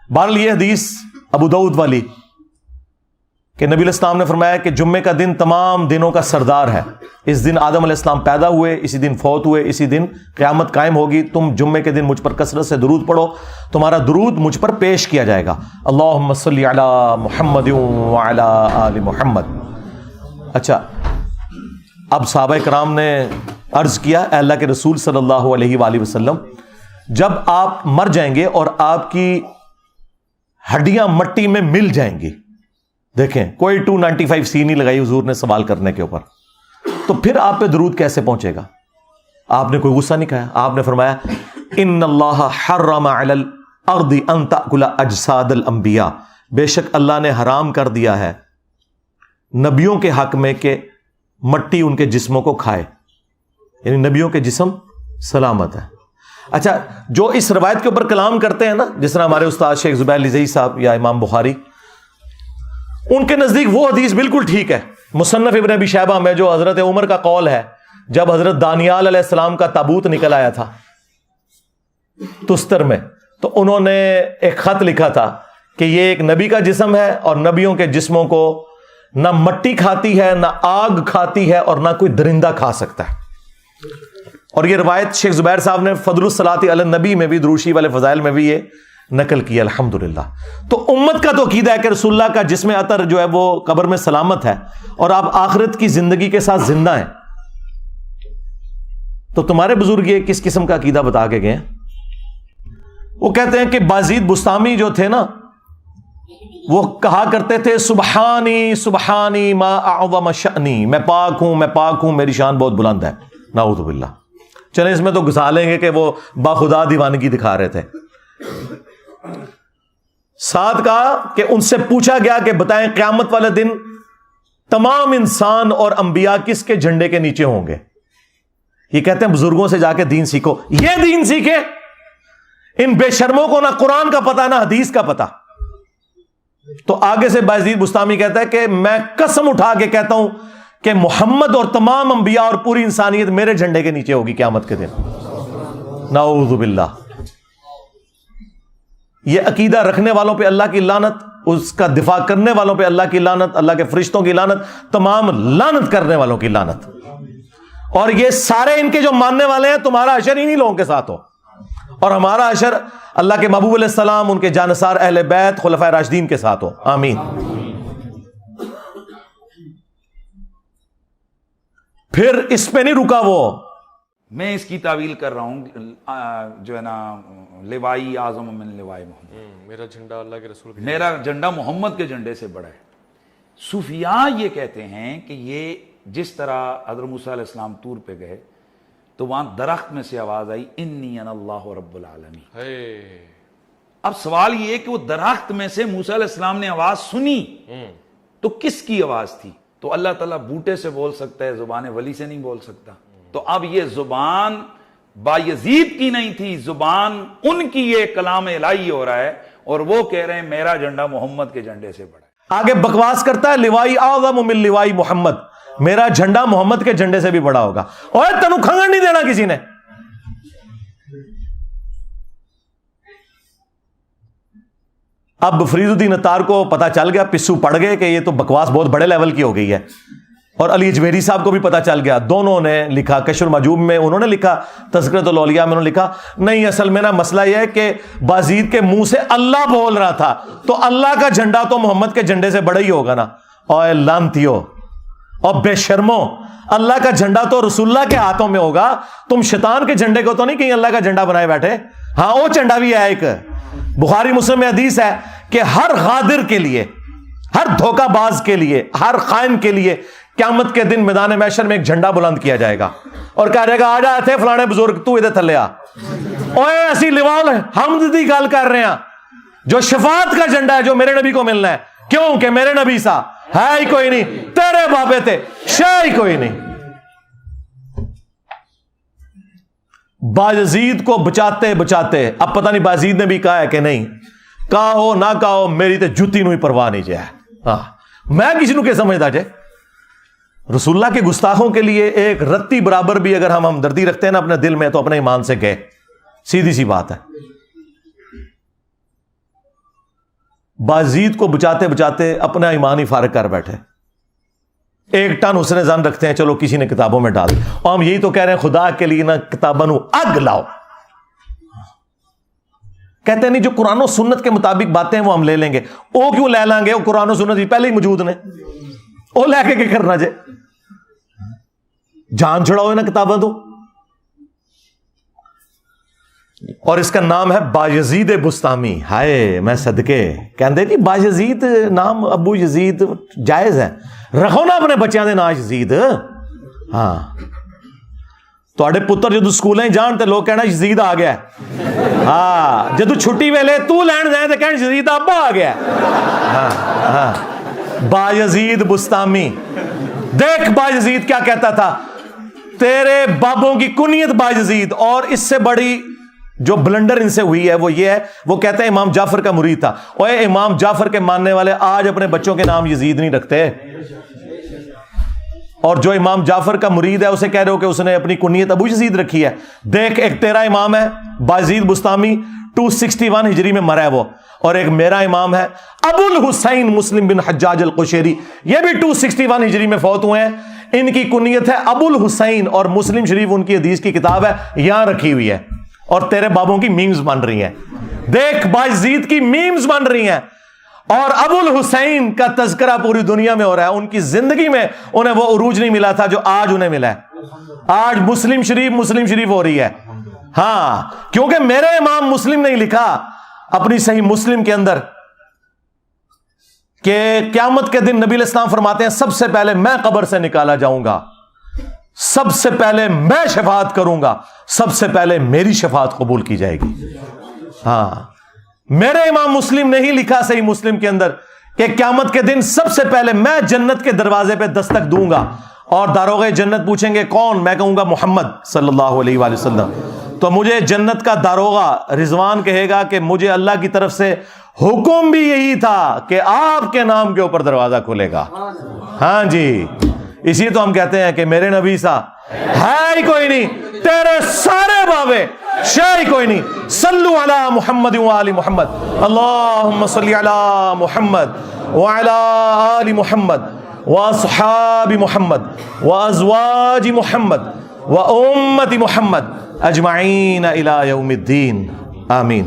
بہرحال یہ حدیث ابو داؤد والی کہ نبی علیہ السلام نے فرمایا کہ جمعے کا دن تمام دنوں کا سردار ہے. اس دن آدم علیہ السلام پیدا ہوئے, اسی دن فوت ہوئے, اسی دن قیامت قائم ہوگی. تم جمعے کے دن مجھ پر کثرت سے درود پڑھو, تمہارا درود مجھ پر پیش کیا جائے گا. اللہم صلی علی محمد وعلی آل محمد. اچھا, اب صحابہ کرام نے عرض کیا اے اللہ کے رسول صلی اللہ علیہ وآلہ وسلم, جب آپ مر جائیں گے اور آپ کی ہڈیاں مٹی میں مل جائیں گی, دیکھیں کوئی 295 سی نہیں لگائی حضور نے سوال کرنے کے اوپر, تو پھر آپ پہ درود کیسے پہنچے گا؟ آپ نے کوئی غصہ نہیں کھایا. آپ نے فرمایا ان اللہ حرم علی الارض ان تأکل اجساد الانبیاء, بے شک اللہ نے حرام کر دیا ہے نبیوں کے حق میں کہ مٹی ان کے جسموں کو کھائے, یعنی نبیوں کے جسم سلامت ہے. اچھا, جو اس روایت کے اوپر کلام کرتے ہیں نا, جس طرح ہمارے استاد شیخ زبیر لزئی صاحب یا امام بخاری, ان کے نزدیک وہ حدیث بالکل ٹھیک ہے. مصنف ابن ابی شیبہ میں جو حضرت عمر کا قول ہے, جب حضرت دانیال علیہ السلام کا تابوت نکل آیا تھا تستر میں, تو انہوں نے ایک خط لکھا تھا کہ یہ ایک نبی کا جسم ہے اور نبیوں کے جسموں کو نہ مٹی کھاتی ہے, نہ آگ کھاتی ہے, اور نہ کوئی درندہ کھا سکتا ہے. اور یہ روایت شیخ زبیر صاحب نے فضل الصلاۃ علی النبی میں بھی, دروشی والے فضائل میں بھی یہ نقل کیا الحمدللہ. تو امت کا تو عقیدہ ہے کہ رسول اللہ کا جسم عطر جو ہے وہ قبر میں سلامت ہے اور آپ آخرت کی زندگی کے ساتھ زندہ ہیں. تو تمہارے بزرگ یہ کس قسم کا عقیدہ بتا کے گئے ہیں؟ وہ کہتے ہیں کہ بازید بستامی جو تھے نا, وہ کہا کرتے تھے سبحانی سبحانی ما اعظم شأنی, میں پاک ہوں, میں پاک ہوں, میری شان بہت بلند ہے. نعوذ باللہ. چلیں اس میں تو گھسا لیں گے کہ وہ باخدا دیوانگی دکھا رہے تھے. ساتھ کہا کہ ان سے پوچھا گیا کہ بتائیں قیامت والے دن تمام انسان اور انبیاء کس کے جھنڈے کے نیچے ہوں گے؟ یہ کہتے ہیں بزرگوں سے جا کے دین سیکھو. یہ دین سیکھے, ان بے شرموں کو نہ قرآن کا پتہ نہ حدیث کا پتہ. تو آگے سے بازید بستامی کہتا ہے کہ میں قسم اٹھا کے کہتا ہوں کہ محمد اور تمام انبیاء اور پوری انسانیت میرے جھنڈے کے نیچے ہوگی قیامت کے دن. نعوذ باللہ. یہ عقیدہ رکھنے والوں پہ اللہ کی لعنت, اس کا دفاع کرنے والوں پہ اللہ کی لعنت, اللہ کے فرشتوں کی لعنت, تمام لعنت کرنے والوں کی لعنت. اور یہ سارے ان کے جو ماننے والے ہیں, تمہارا حشر انہی لوگوں کے ساتھ ہو, اور ہمارا حشر اللہ کے محبوب علیہ السلام, ان کے جانثار اہل بیت خلفائے راشدین کے ساتھ ہو. آمین. پھر اس پہ نہیں رکا وہ, میں اس کی تعویل کر رہا ہوں جو ہے نا لوائی اعظم من لوائی محمد، میرا جھنڈا اللہ کے رسول میرا جھنڈا محمد کے جھنڈے سے بڑا ہے۔ صوفیاء یہ کہتے ہیں کہ یہ جس طرح حضرت موسیٰ علیہ السلام طور پہ گئے تو وہاں درخت میں سے آواز آئی انی انا اللہ رب العالمین۔ اب سوال یہ ہے کہ وہ درخت میں سے موسیٰ علیہ السلام نے آواز سنی تو کس کی آواز تھی؟ تو اللہ تعالیٰ بوٹے سے بول سکتا ہے، زبان ولی سے نہیں بول سکتا۔ تو اب یہ زبان بایزید کی نہیں تھی، زبان ان کی یہ کلام الہی ہو رہا ہے، اور وہ کہہ رہے ہیں میرا جھنڈا محمد کے جھنڈے سے بڑا ہے۔ آگے بکواس کرتا ہے لوائی اعظم من لوائی محمد، میرا جھنڈا محمد کے جھنڈے سے بھی بڑا ہوگا۔ اور تنو کھنگڑ نہیں دینا کسی نے۔ اب فرید الدین اتار کو پتا چل گیا، پسو پڑ گئے کہ یہ تو بکواس بہت بڑے لیول کی ہو گئی ہے، اور علی اجمیری صاحب کو بھی پتا چل گیا۔ دونوں نے لکھا، کشف المحجوب میں انہوں نے لکھا، تذکرۃ الاولیاء میں انہوں نے لکھا نہیں اصل میں نا مسئلہ یہ ہے کہ بازید کے منہ سے اللہ بول رہا تھا، تو اللہ کا جھنڈا تو محمد کے جھنڈے سے بڑا ہی ہوگا نا۔ اور لانتیو اور بے شرمو، اللہ کا جھنڈا تو رسول اللہ کے ہاتھوں میں ہوگا، تم شیطان کے جھنڈے کو تو نہیں کہیں اللہ کا جھنڈا بنائے بیٹھے۔ ہاں وہ جھنڈا بھی ہے ایک، بخاری مسلم میں حدیث ہے کہ ہر غادر کے لیے، ہر دھوکہ باز کے لیے، ہر خائن کے لیے قیامت کے دن میدان محشر میں ایک جھنڈا بلند کیا جائے گا، اور کہا جائے گا آ جا تھے فلانے بزرگ تو ادھر تھلے آ، اوے اسی لیوال حمد دی گل کر رہے ہیں، جو شفاعت کا جھنڈا ہے جو میرے نبی کو ملنا ہے، کیوں کہ میرے نبی سا ہے ہی کوئی نہیں، تیرے بابے تھے شے ہی کوئی نہیں۔ باجزید کو بچاتے بچاتے اب پتہ نہیں باجزید نے بھی کہا ہے کہ نہیں، کہا ہو نہ کہا ہو میری تے جتی نو ہی پرواہ نہیں جائے۔ ہاں میں کسی نو کہ سمجھتا جائے، رسول اللہ کے گستاخوں کے لیے ایک رتی برابر بھی اگر ہم ہمدردی رکھتے ہیں نا اپنے دل میں تو اپنے ایمان سے گئے، سیدھی سی بات ہے۔ باجزید کو بچاتے بچاتے اپنا ایمان ہی فارغ کر بیٹھے، ایک ٹن حسن زن رکھتے ہیں چلو کسی نے کتابوں میں ڈال، اور ہم یہی تو کہہ رہے ہیں خدا کے لیے نا کتابوں اگ لاؤ۔ کہتے ہیں نہیں جو قرآن و سنت کے مطابق باتیں ہیں وہ ہم لے لیں گے، وہ کیوں لے لیں گے؟ وہ قرآن و سنت ہی پہلے ہی موجود نے، وہ لے کے کیا کرنا جائے؟ جان چھڑاؤ نا کتابیں تو۔ اور اس کا نام ہے بایزید بستامی۔ ہائے میں صدقے کہندے جی بایزید نام ابو یزید جائز ہے، رکھو نا اپنے بچیاں دے نام یزید۔ ہاں تواڈے پتر جدو سکول جان تے لوگ کہنا یزید آ گیا ہے، ہاں جدو چھٹی ویلے تو لین جائیں تے کہنا یزید ابا آ گیا ہے۔ ہاں ہاں بایزید بستامی، دیکھ بایزید کیا کہتا تھا، تیرے بابوں کی کنیت بایزید، اور اس سے بڑی جو بلنڈر ان سے ہوئی ہے وہ یہ ہے، وہ کہتے ہیں امام جعفر کا مرید تھا۔ اور امام جعفر کے ماننے والے آج اپنے بچوں کے نام یزید نہیں رکھتے، اور جو امام جعفر کا مرید ہے اسے کہہ رہے ہو کہ اس نے اپنی کنیت ابو یزید رکھی ہے۔ دیکھ ایک تیرا امام ہے بایزید بستامی 261 ہجری میں مرا ہے وہ، اور ایک میرا امام ہے ابو الحسین مسلم بن حجاج القشیری، یہ بھی 261 ہجری میں فوت ہوئے ہیں، ان کی کنیت ہے ابو الحسین، اور مسلم شریف ان کی حدیث کی کتاب ہے یہاں رکھی ہوئی ہے، اور تیرے بابوں کی میمز بن رہی ہیں۔ دیکھ بایزید کی میمز بن رہی ہیں، اور ابو الحسین کا تذکرہ پوری دنیا میں ہو رہا ہے۔ ان کی زندگی میں انہیں وہ عروج نہیں ملا تھا جو آج انہیں ملا ہے۔ آج مسلم شریف ہو رہی ہے، ہاں کیونکہ میرے امام مسلم نے لکھا اپنی صحیح مسلم کے اندر کہ قیامت کے دن نبی علیہ السلام فرماتے ہیں سب سے پہلے میں قبر سے نکالا جاؤں گا، سب سے پہلے میں شفاعت کروں گا، سب سے پہلے میری شفاعت قبول کی جائے گی۔ ہاں میرے امام مسلم نے ہی لکھا صحیح مسلم کے اندر کہ قیامت کے دن سب سے پہلے میں جنت کے دروازے پہ دستک دوں گا، اور داروغے جنت پوچھیں گے کون؟ میں کہوں گا محمد صلی اللہ علیہ وآلہ وسلم۔ تو مجھے جنت کا داروغہ رضوان کہے گا کہ مجھے اللہ کی طرف سے حکم بھی یہی تھا کہ آپ کے نام کے اوپر دروازہ کھلے گا۔ ہاں جی، اسی تو ہم کہتے ہیں کہ میرے نبی سا ہے ہی کوئی نہیں، تیرے سارے بابے شے کوئی نہیں۔ صلو علی محمد وآل محمد، اللہم صلی علی محمد وعلی آل محمد واصحاب محمد وازواج محمد وامت محمد اجمعین الی یوم الدین، آمین۔